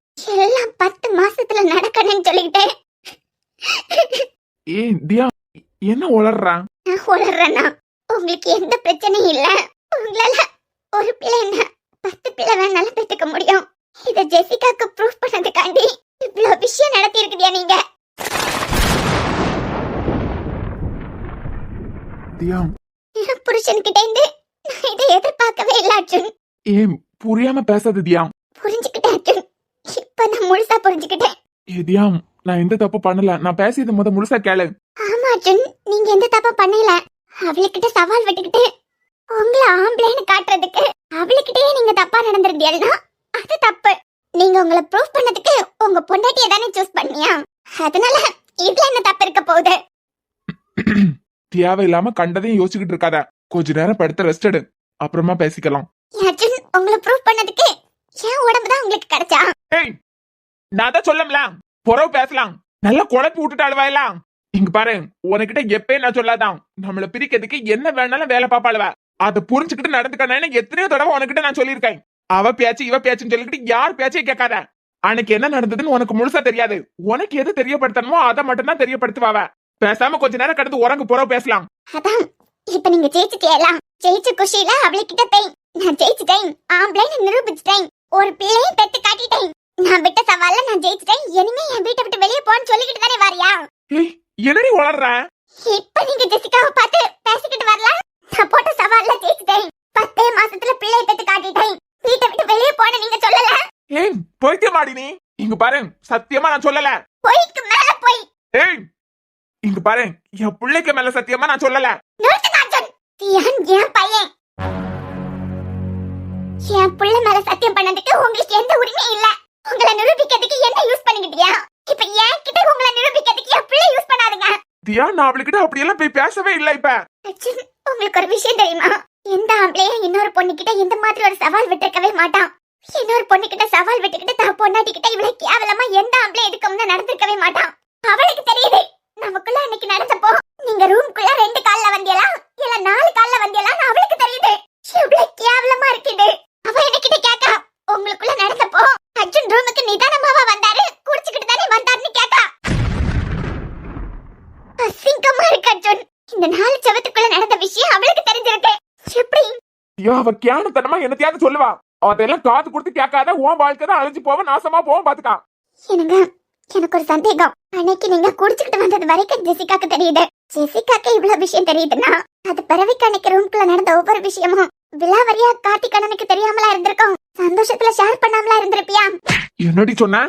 எல்லாம் 10 மாசத்துல நடக்கணும்னு சொல்லிக்கிட்டேன். ஏய் தியா என்ன உளர்ற? நான் உளறேன்னா உங்களுக்கு எந்த பிரச்சனையும் இல்ல. உங்களால ஒரு பிள்ளை என்ன 10 பிள்ளை வேணாலும் பெற்றுக்க முடியும். இத ஜெசிகாக்கு ப்ரூவ் பண்ணதுக்காண்டி இவ்வளவு விஷயம் நடத்தி இருக்குதியா நீங்க? தியா என் புருஷன்கிட்ட இருந்து நான் இதை எதிர்பார்க்கவே இல்ல அர்ஜுன். ஏன் புரியாம பேசாத தியா. புரிஞ்சுக்கிட்டேன் அர்ஜுன். இப்ப நான் முழுசா புரிஞ்சுக்கிட்டேன். ஏ தியா நான் எந்த தப்பு பண்ணல. நான் பேசியது முழுசா கேளு. ஆமா அர்ஜுன், நீங்க எந்த தப்பா பண்ணல. அவளுக்கிட்ட சவால் விட்டுக்கிட்டு உங்களை ஆம்பளைன்னு காட்டுறதுக்கு அவளுக்கிட்டயே நீங்க தப்பா நடந்திருந்தீங்கன்னா அது தப்பு. நீங்க உங்களை ப்ரூவ் பண்ணதுக்கு உங்க பொண்டாட்டியை தானே சூஸ் பண்ணியா? அதனால இதுல என்ன தப்பு இருக்க போகுது? தேவையில்லாம கண்டதையும் யோசிச்சுக்கிட்டு இருக்காத. கொஞ்ச நேரம் படுத்து ரெஸ்ட் எடு, அப்புறமா பேசிக்கலாம். அர்ஜுன், உங்களை ப்ரூவ் பண்ணதுக்கு என் உடம்பு தான் உங்களுக்கு கிடைச்சா? ஏய் நான் தான் சொல்லம்ல, புறவு பேசலாம். நல்லா குழப்பி விட்டுட்டு அழுவாயலாம். இங்க பாரு, உனக்கிட்ட எப்பயும் நான் சொல்லாதான் நம்மள பிரிக்கிறதுக்கு என்ன வேணாலும் வேலை பாப்பாளுவ. அதை புரிஞ்சுக்கிட்டு நடந்துக்கணும்னு எத்தனையோ தடவை உனக்கிட்ட நான் சொல்லியிருக்கேன். அவ பேச்சு இவ பேச்சுன்னு சொல்லிக்கிட்டு யார் பேச்சையும் கேட்காத. அன்னைக்கு என்ன நடந்ததுன்னு உனக்கு முழுசா தெரியாது. உனக்கு எது தெரியப்படுத்தணுமோ அதை மட்டும் தான் தெரியப்படுத்துவாவ. பேசாம கொஞ்ச நேரம் கடந்து உறங்கு, புறவு பேசலாம். அதான் இப்ப நீங்க ஜெயிச்சுட்டேலாம். ஜெயிச்ச குஷியில அவளுக்கிட்ட போய் நான் ஜெயிச்சுட்டேன், ஆம்பளைன்னு நிரூபிச்சுட்டேன், ஒரு பிள்ளையும் பெத்து காட்டிட்டேன், நான் விட்ட சவால்ல நான் ஜெயிச்சுட்டேன், இனிமே என் வீட்டை விட்டு வெளியே போன்னு சொல்லிக்கிட்டு தானே வாரியா? ஏய் என்னடி உளர்ற? இப்ப நீங்க ஜெசிகாவை பார்த்து பேசிக்கிட்டு வரலாம். நான் போட்ட சவால்ல ஜெயிச்சுட்டேன், 10 மாசத்துல பிள்ளை பெத்து காட்டிட்டேன், வீட்டை விட்டு வெளியே போன நீங்க சொல்லல. ஏய் போய்த்தியமாடி நீ. இங்க பாரு, சத்தியமா நான் சொல்லல. போய்க்கு மேல போய். ஏய் இங்க பாரு, என் பிள்ளைக்கு மேல சத்தியமா நான் சொல்லல. நிறுத்துங்க அர்ஜுன். என் பையன் என் புள்ள மேல சத்தியம் பண்ணதுக்கு உங்களுக்கு எந்த உரிமையும் இல்ல. உங்களை நிரூபிக்கிறதுக்கு என்ன யூஸ் பண்ணிக்கிட்டியா? இப்ப என் கிட்ட உங்களை நிரூபிக்கிறதுக்கு என் பிள்ளை யூஸ் பண்ணாதுங்க. தியா நான் அவளுக்கிட்ட அப்படியெல்லாம் போய் பேசவே இல்ல. இப்ப அர்ஜுன், உங்களுக்கு ஒரு விஷயம் தெரியுமா? எந்த ஆம்பளையும் இன்னொரு பொண்ணுகிட்ட இந்த மாதிரி ஒரு சவால் விட்டுருக்கவே மாட்டான். இன்னொரு பொண்ணுகிட்ட சவால் விட்டுக்கிட்டு தான் பொண்டாட்டிக்கிட்ட இவ்வளவு கேவலமா எந்த ஆம்பளையும் எதுக்கும்னு நடந்திருக்கவே மாட்டான். அவளுக்கு தெரியுது. நமக்குள்ள அன்னைக்கு நடந்தப்போ நீங்க ரூம்குள்ள 2 கால்ல வந்தியலா இல்ல 4 கால்ல வந்தியலான்னு அவளுக்கு தெரியுது. இவ்வளவு கேவலமா இருக்குது. அவ என்கிட்ட கேட்டா, உங்களுக்குள்ள நடந்தப்போ அர்ஜுன் ரூமுக்கு நிதானமாவா வந்தாரு, குடிச்சுக்கிட்டு தானே வந்தாருன்னு கேட்டா. அசிங்கமா இருக்கு அர்ஜுன். இந்த 4 செவத்துக்குள்ள நடந்த விஷயம் அவளுக்கு தெரிஞ்சிருக்கு. எப்படி? ஐயோ அவ கேனத்தனமா என்னத்தையாவது சொல்லுவா. அதெல்லாம் காது கொடுத்து கேட்காத. உன் வாழ்க்கை தான் அழிஞ்சு போவ, நாசமா போவோம். பாத்துக்கா. எனக்கு ஒரு சந்தேகம். அன்னைக்கு நீங்க குடிச்சுக்கிட்டு வந்தது வரைக்கும் ஜெசிகாக்கு தெரியுது. ஜெசிகாக்கு இவ்வளவு விஷயம் தெரியுதுன்னா அது பிறவிக்கு அன்னைக்கு ரூம்குள்ள நடந்த ஒவ்வொரு விஷயமும் விலாவரியா காட்டி கண்ணனுக்கு தெரியாமலா இருந்திருக்கும். சந்தோஷத்துல ஷேர் பண்ணாமலா இருந்திருப்பியா? என்னடி சொன்ன?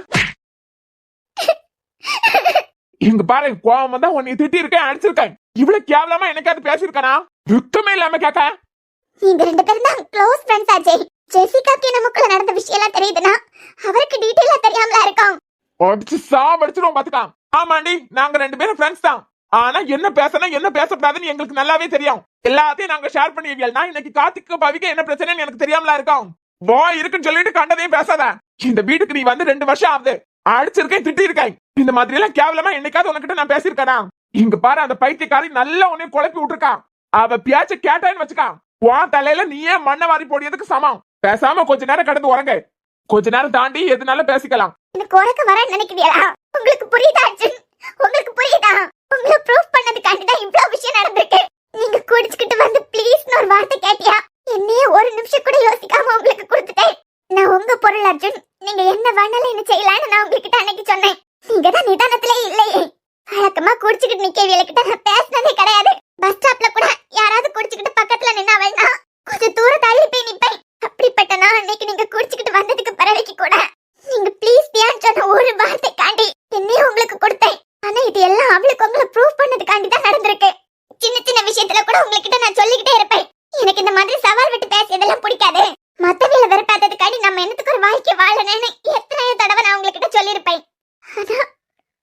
இங்க பாரு, கோவம் தான் உன்னை திட்டி இருக்கேன், அடிச்சிருக்கேன். இவ்வளவு கேவலமா எனக்காவது பேசிருக்கானா? துக்கமே இல்லாம கேட்க. நீங்க 2 பேரும் தான் க்ளோஸ் ஃப்ரெண்ட்ஸ் ஆச்சே. ஜெசிகாக்கு நமக்குள்ள நடந்த விஷயம் எல்லாம் தெரியுதுன்னா அவருக்கு டீடைலா தெரியாமலா இருக்கும். அடிச்சு சாவடிச்சிரும். பாத்துக்கா. ஆமாண்டி, நாங்க 2 பேரும் ஃப்ரெண்ட்ஸ் தான். ஆனா என்ன பேசணும் என்ன பேசக்கூடாதுன்னு எங்களுக்கு நல்லாவே தெரியும். எல்லாத்தையும் நாங்க ஷேர் பண்ணிடுவோம். நான் இன்னைக்கு கார்த்திக்கு பவிக்கு என்ன பிரச்சனைன்னு எனக்கு தெரியாமலா இருக்கும். வாய் இருக்குன்னு சொல்லிட்டு கண்டதையும் பேசாத. இந்த வீட்டுக்கு நீ வந்து 2 வருஷம் ஆகுது. அடிச்சிருக்கேன், திட்டி இருக்கேன். இந்த மாதிரி எல்லாம் கேவலமா என்னைக்காவது உனக்கிட்ட நான் பேசியிருக்கேனா? இங்க பாரு, அந்த பைத்தியக்காரி நல்லா உன்னை குழப்பி விட்டுருக்கான். அவ பேச்ச கேட்டான்னு வச்சுக்கா, உன் தலையில நீயே மண்ணை வாரி போடியதுக்கு சமம். பேசாம கொஞ்ச நேரம் கடந்து உறங்க. கொஞ்ச நேரம் தாண்டி எதுனாலும் பேசிக்கலாம். எனக்கு உறக்க வரேன்னு நினைக்கிறீங்களா? உங்களுக்கு புரியுதா அர்ஜுன்? உங்களுக்கு புரியுதா? உங்களை ப்ரூஃப் பண்ணதுக்காண்டி தான் இவ்வளவு விஷயம் நடந்திருக்கு. நீங்க குடிச்சுக்கிட்டு வந்து ப்ளீஸ்னு ஒரு வார்த்தை கேட்டியா? என்னையே ஒரு நிமிஷம் கூட யோசிக்காம உங்களுக்கு கொடுத்துட்டேன். நான் உங்க பொருள் அர்ஜுன். நீங்க என்ன வேணாலும் என்ன செய்யலான்னு நான் உங்ககிட்ட அன்னைக்கு சொன்னேன். நீங்க தான் நிதானத்திலே இல்லையே. வழக்கமா குடிச்சுக்கிட்டு நிக்கவியல்கிட்ட நான் பேசினதே கிடையாது. பஸ் ஸ்டாப்ல கூட யாராவது குடிச்சுக்கிட்டு பக்கத்துல நின்னாவல்னா கொஞ்சம் தூரம் தள்ளி போய் நிப்பேன். அப்படிப்பட்ட நான் அன்னைக்கு நீங்க குடிச்சுக்கிட்டு வந்ததுக்கு பிறகு கூட நீங்க ப்ளீஸ் தியான் சொன்ன ஒரு வார்த்தைக்காண்டி என்னையே உங்களுக்கு கொடுத்தேன். ஆனா இது எல்லாம் அவளுக்கு உங்களை ப்ரூவ் பண்ணதுக்காண்டி தான் நடந்திருக்கு. சின்ன சின்ன விஷயத்துல கூட உங்ககிட்ட நான் சொல்லிக்கிட்டே இருப்பேன். எனக்கு இந்த மாதிரி சவால் விட்டு பேசியதெல்லாம் பிடிக்காது. மத்தவங்கள வெறுப்பாததுக்காண்டி நம்ம என்னத்துக்கு ஒரு வாழ்க்கை வாழணும்னு எத்தனையோ தடவை நான் உங்ககிட்ட சொல்லியிருப்பேன். ஆனா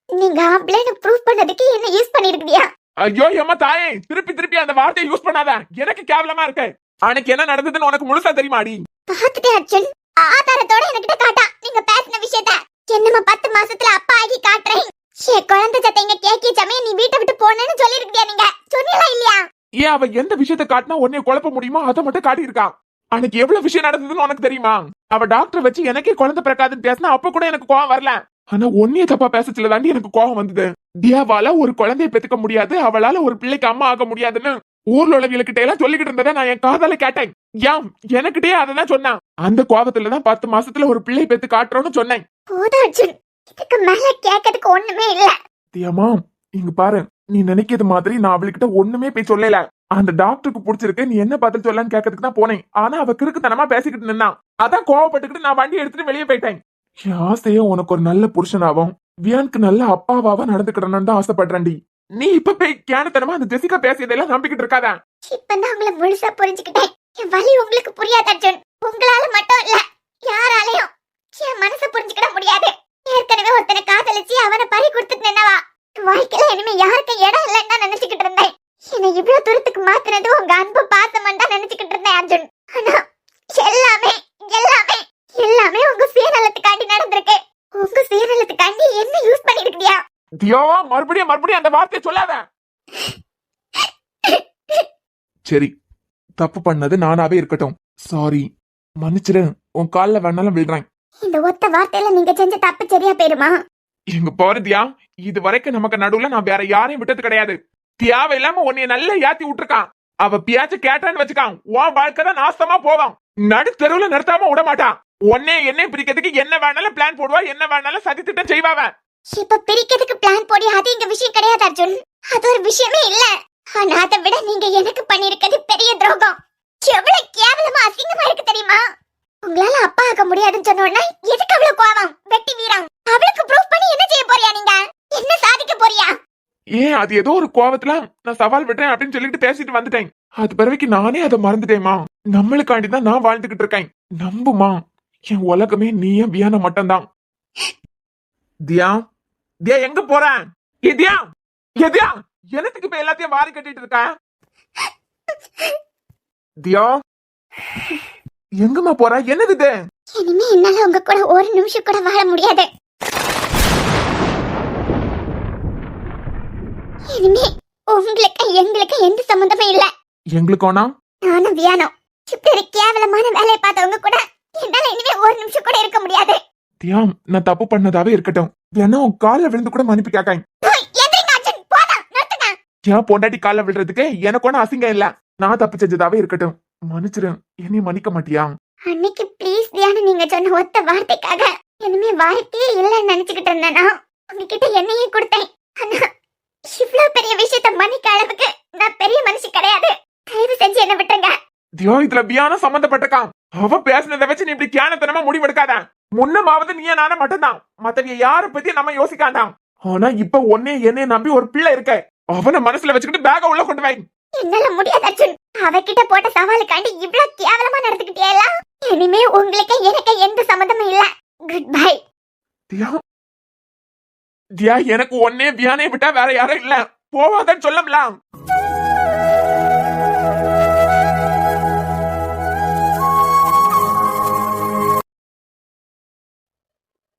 நீங்க ஆம்பளைன்னு ப்ரூவ் பண்ணதுக்கு என்ன யூஸ் பண்ணிருக்கியா? ஐயோ ஏமா தாயே, திருப்பி திருப்பி அந்த வார்த்தையை யூஸ் பண்ணாத, எனக்கு கேவலமா இருக்கு. அன்னைக்கு என்ன நடந்ததுன்னு உனக்கு முழுசா தெரியுமாடி? பாத்துட்டே அர்ஜுன், ஆதாரத்தோட என்கிட்ட காட்டா நீங்க பேசின விஷயத்த. என்னமா 10 மாசத்துல அப்பா ஆகி காட்டுறேன். குழந்தை சத்தைங்க கேக்கிய சமயம் நீ வீட்டை விட்டு போனேன்னு சொல்லிருக்கியா? நீங்க சொன்னீங்களா இல்லையா? ஏன் அவ எந்த விஷயத்த காட்டினா உன்னைய குழப்ப முடியுமோ அதை மட்டும் காட்டியிருக்கா. அன்னைக்கு எவ்வளவு விஷயம் நடந்ததுன்னு உனக்கு தெரியுமா? அவ டாக்டர் வச்சு எனக்கே குழந்தை பிறக்காதுன்னு பேசினா அப்ப கூட எனக்கு கோவம் வரல. ஆனா ஒன்னே தப்பா பேசச்சுல தாண்டி எனக்கு கோவம் வந்தது. தியாவால ஒரு குழந்தைய பெத்துக்க முடியாது, அவளால ஒரு பிள்ளைக்கு அம்மா ஆக முடியாதுன்னு ஊர்ல உள்ளவங்ககிட்ட எல்லாம் சொல்லிக்கிட்டு இருந்ததை நான் என் காதால கேட்டேன். ஏன் எனக்கிட்டே அதான் சொன்னான். அந்த கோபத்துலதான் 10 மாசத்துல ஒரு பிள்ளை பெத்து காட்டுறோம்னு சொன்னேன். போதும் அர்ஜுன், இதுக்கு மேல கேட்கறதுக்கு ஒண்ணுமே இல்ல. தியாமா இங்க பாரு, நீ நினைக்கிறது மாதிரி நான் அவளுக்கிட்ட ஒண்ணுமே போய் சொல்லல. அந்த டாக்டருக்கு பிடிச்சிருக்கு, நீ என்ன பதில் சொல்லலான்னு கேட்கறதுக்கு தான் போனேன். ஆனா அவ கிறுக்குத்தனமா பேசிக்கிட்டு நின்னான். அதான் கோவப்பட்டுக்கிட்டு நான் வண்டி எடுத்துட்டு வெளியே போயிட்டேன். என் ஆசைய உனக்கு ஒரு நல்ல புருஷனாவும் வியானுக்கு நல்ல அப்பாவாவா நடந்துக்கிடணும்னு தான் ஆசைப்படுறேன்டி. நீ இப்ப போய் கேனத்தனமா அந்த ஜெசிகா பேசியதெல்லாம் நம்பிக்கிட்டு இருக்காத. இப்பதான் உங்களை முழுசா புரிஞ்சுக்கிட்டேன். என் வலி உங்களுக்கு புரியாது அர்ஜுன். உங்களால மட்டும் இல்ல, யாராலையும் என் மனசை புரிஞ்சுக்கிட முடியாது. ஏற்கனவே ஒருத்தனை காதலிச்சு அவனை பறி கொடுத்துட்டு நின்னவா. வாழ்க்கையில இனிமே யாருக்கும் இடம் இல்லைன்னு தான் நினைச்சுக்கிட்டு இருந்தேன். என்னை இவ்வளவு தூரத்துக்கு மாத்தினது உங்க அன்பு பாசம் தான் நினைச்சுக்கிட்டு இருந்தேன் அர்ஜுன். ஆனா எல்லாமே எல்லாமே எல்லாமே உங்க சுயநலத்துக்காண்டி நடந்திருக்கு. உங்க சுயநலத்துக்காண்டி என்ன யூஸ் பண்ணிருக்கியா? தியோவா மறுபடியும் அந்த வார்த்தையை சொல்லாத. சரி, தப்பு பண்ணது நானாவே இருக்கட்டும். சாரி, மன்னிச்சிரு. உன் கால்ல வேணாலும் விழுறேன். இந்த ஒத்த வார்த்தையில நீங்க செஞ்ச தப்பு சரியா போயிருமா? எங்க போறதியா, இது வரைக்கும் நமக்கு நடுவுல நான் வேற யாரையும் விட்டது கிடையாது. தியாவை இல்லாம உன்னைய நல்லா ஏத்தி விட்டுருக்கான். அவ பியாச்சு கேட்டான்னு வச்சுக்கான், உன் வாழ்க்கை தான் நாசமா போவான். நடு தெருவுல நிறுத்தாம விட மாட்டான். உன்னே என்னை பிரிக்கிறதுக்கு என்ன வேணாலும் பிளான் போடுவா, என்ன வேணாலும் சதி திட்டம் செய்வாவ. இப்ப பிரிக்கிறதுக்கு பிளான் போடி, அது இங்க விஷயம் கிடையாது அர்ஜுன். அது ஒரு விஷயமே இல்ல. ஆனா அதை விட நீங்க எனக்கு பண்ணிருக்கிறது பெரிய துரோகம். எவ்வளவு கேவலமா அசிங்கமா இருக்கு தெரியுமா? உங்களால அப்பா ஆக முடியாதுன்னு சொன்ன உடனே எதுக்கு அவ்வளவு கோவம்? வெட்டி வீரம் அவளுக்கு ப்ரூஃப் பண்ணி என்ன செய்ய போறியா? நீங்க என்ன சாதிக்க போறியா? ஏன் அது ஏதோ ஒரு கோவத்துல நான் சவால் விடுறேன் அப்படின்னு சொல்லிட்டு பேசிட்டு வந்துட்டேன். அது பிறகு நானே அதை மறந்துட்டேமா. நம்மளுக்காண்டி தான் நான் வாழ்ந்துகிட்டு இருக்கேன். நம்புமா, என் உலகமே நீயும் வியானா மட்டும்தான். தியா தியா எங்க போற? தியா தியா எனத்துக்கு இப்ப எல்லாத்தையும் வாரி கட்டிட்டு இருக்க? தியா எங்கம்மா போற? என்னது இது? இனிமே என்னால உங்க கூட ஒரு நிமிஷம் கூட வாழ முடியாது. இனிமே உங்களுக்கு எங்களுக்கு எந்த சம்பந்தமே இல்ல. எங்களுக்கோனா? நானும் வியானோ இப்படி ஒரு கேவலமான வேலையை பார்த்தவங்க கூட என்னால இனிமே ஒரு நிமிஷம் கூட இருக்க முடியாது. தியா நான் தப்பு பண்ணதாவே இருக்கட்டும். வேணா உன் கால விழுந்து கூட மன்னிப்பு கேட்காய். ஏன் பொண்டாட்டி கால விழுறதுக்கு எனக்கு ஒன்னும் அசிங்கம் இல்ல. நான் தப்பு செஞ்சதாவே இருக்கட்டும். மன்னிச்சிரு. என்னைய மன்னிக்க மாட்டியா? அன்னைக்கு ப்ளீஸ் தியானு நீங்க சொன்ன ஒத்த வார்த்தைக்காக இனிமே வாழ்க்கையே இல்லைன்னு நினைச்சுக்கிட்டு இருந்தேனா உங்ககிட்ட என்னையே கொடுத்தேன். ஆனா இவ்வளவு பெரிய விஷயத்த மன்னிக்க அளவுக்கு நான் பெரிய மனுஷி கிடையாது. தயவு செஞ்சு என்ன விட்டுருங்க. தியோ இதுல வியானா சம்பந்தப்பட்டிருக்கான். அவ பேசினதை வச்சு நீ இப்படி கேனத்தனமா முடிவெடுக்காத. முன்னமாவது நீயே நானே மட்டும்தான். மத்தவங்க யார பத்தி நம்ம யோசிக்காண்டாம். ஆனா இப்ப ஒன்னே என்னைய நம்பி ஒரு பிள்ளை இருக்க. அவனை மனசுல வச்சுக்கிட்டு பேக உள்ள கொண்டு வை. என்னால முடியாது அர்ஜுன். அவகிட்ட போட்ட சவாலுக்காண்டி இவ்வளவு கேவலமா நடந்துக்கிட்டே. இனிமே உங்களுக்கு எனக்கு எந்த சம்மந்தமும் இல்ல. Good bye. தியா தியா எனக்கு ஒன்னே வியானை விட்டா வேற யாரும் இல்ல. போவாதன்னு சொல்லலாம்.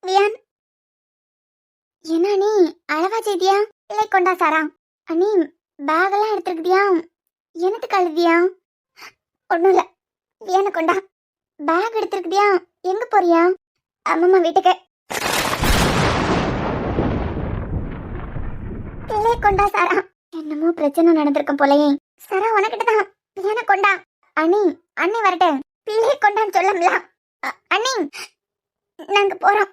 வியான், என்ன நீ அழவா செய்தியா? இல்லை கொண்டா சாரா. அண்ணி பேகெல்லாம் எடுத்துருக்குதியா? என்னத்துக்கு அழுதியா? ஒண்ணும் இல்ல. வியானை கொண்டா. பேக் எடுத்துருக்குதியா? எங்க போறியா? அம்மம்மா வீட்டுக்கு. இல்லை கொண்டா சாரா. என்னமோ பிரச்சனை நடந்திருக்கும் போலயே. சாரா உனக்கிட்டதான். வியானை கொண்டா. அண்ணி அண்ணி வரட்டு. பிள்ளையை கொண்டான்னு சொல்லல. அண்ணி நாங்க போறோம்.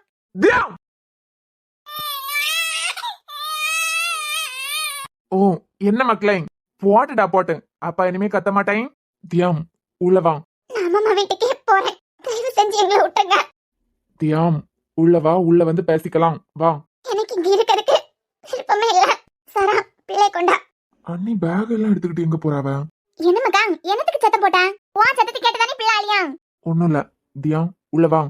ஓ என்ன மக்களே, போட்டுடா போட்டு. அப்பா இனிமே கத்த மாட்டேன். தியாம் உள்ளவா. அம்மா வீட்டுக்கே போறேன். தயவு செஞ்சு எங்களை விட்டுங்க. தியாம் உள்ளவா, உள்ள வந்து பேசிக்கலாம் வா. எனக்கு இங்க இருக்கிறதுக்கு விருப்பமே இல்ல. சாரா பிள்ளை கொண்டா. அண்ணி பேக் எல்லாம் எடுத்துக்கிட்டு எங்க போறாவ? என்ன மகா என்னத்துக்கு சத்தம் போட்டேன்? உன் சத்தத்தை கேட்டுதானே பிள்ளை ஆலியா? ஒண்ணும் இல்ல. தியா உள்ள வா.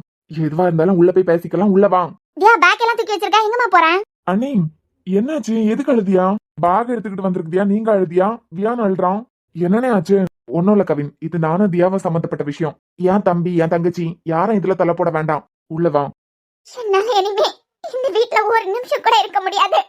எதுவா இருந்தாலும் உள்ள போய் பேசிக்கலாம். உள்ள வா. தியா பேக் எல்லாம் தூக்கி வச்சிருக்கா, எங்கம்மா போறேன்? அண்ணி என்னாச்சு? எதுக்கு அழுதியா? பேக் எடுத்துக்கிட்டு வந்திருக்குதியா? நீங்க அழுதியா? வியான் அழுறான். என்னனே ஆச்சு? ஒண்ணும் இல்ல கவின், இது நானும் தியாவை சம்பந்தப்பட்ட விஷயம். என் தம்பி என் தங்கச்சி யாரும் இதுல தலை போட வேண்டாம். உள்ள வா. என்னால இனிமே இந்த வீட்ல ஒரு நிமிஷம் கூட இருக்க முடியாது.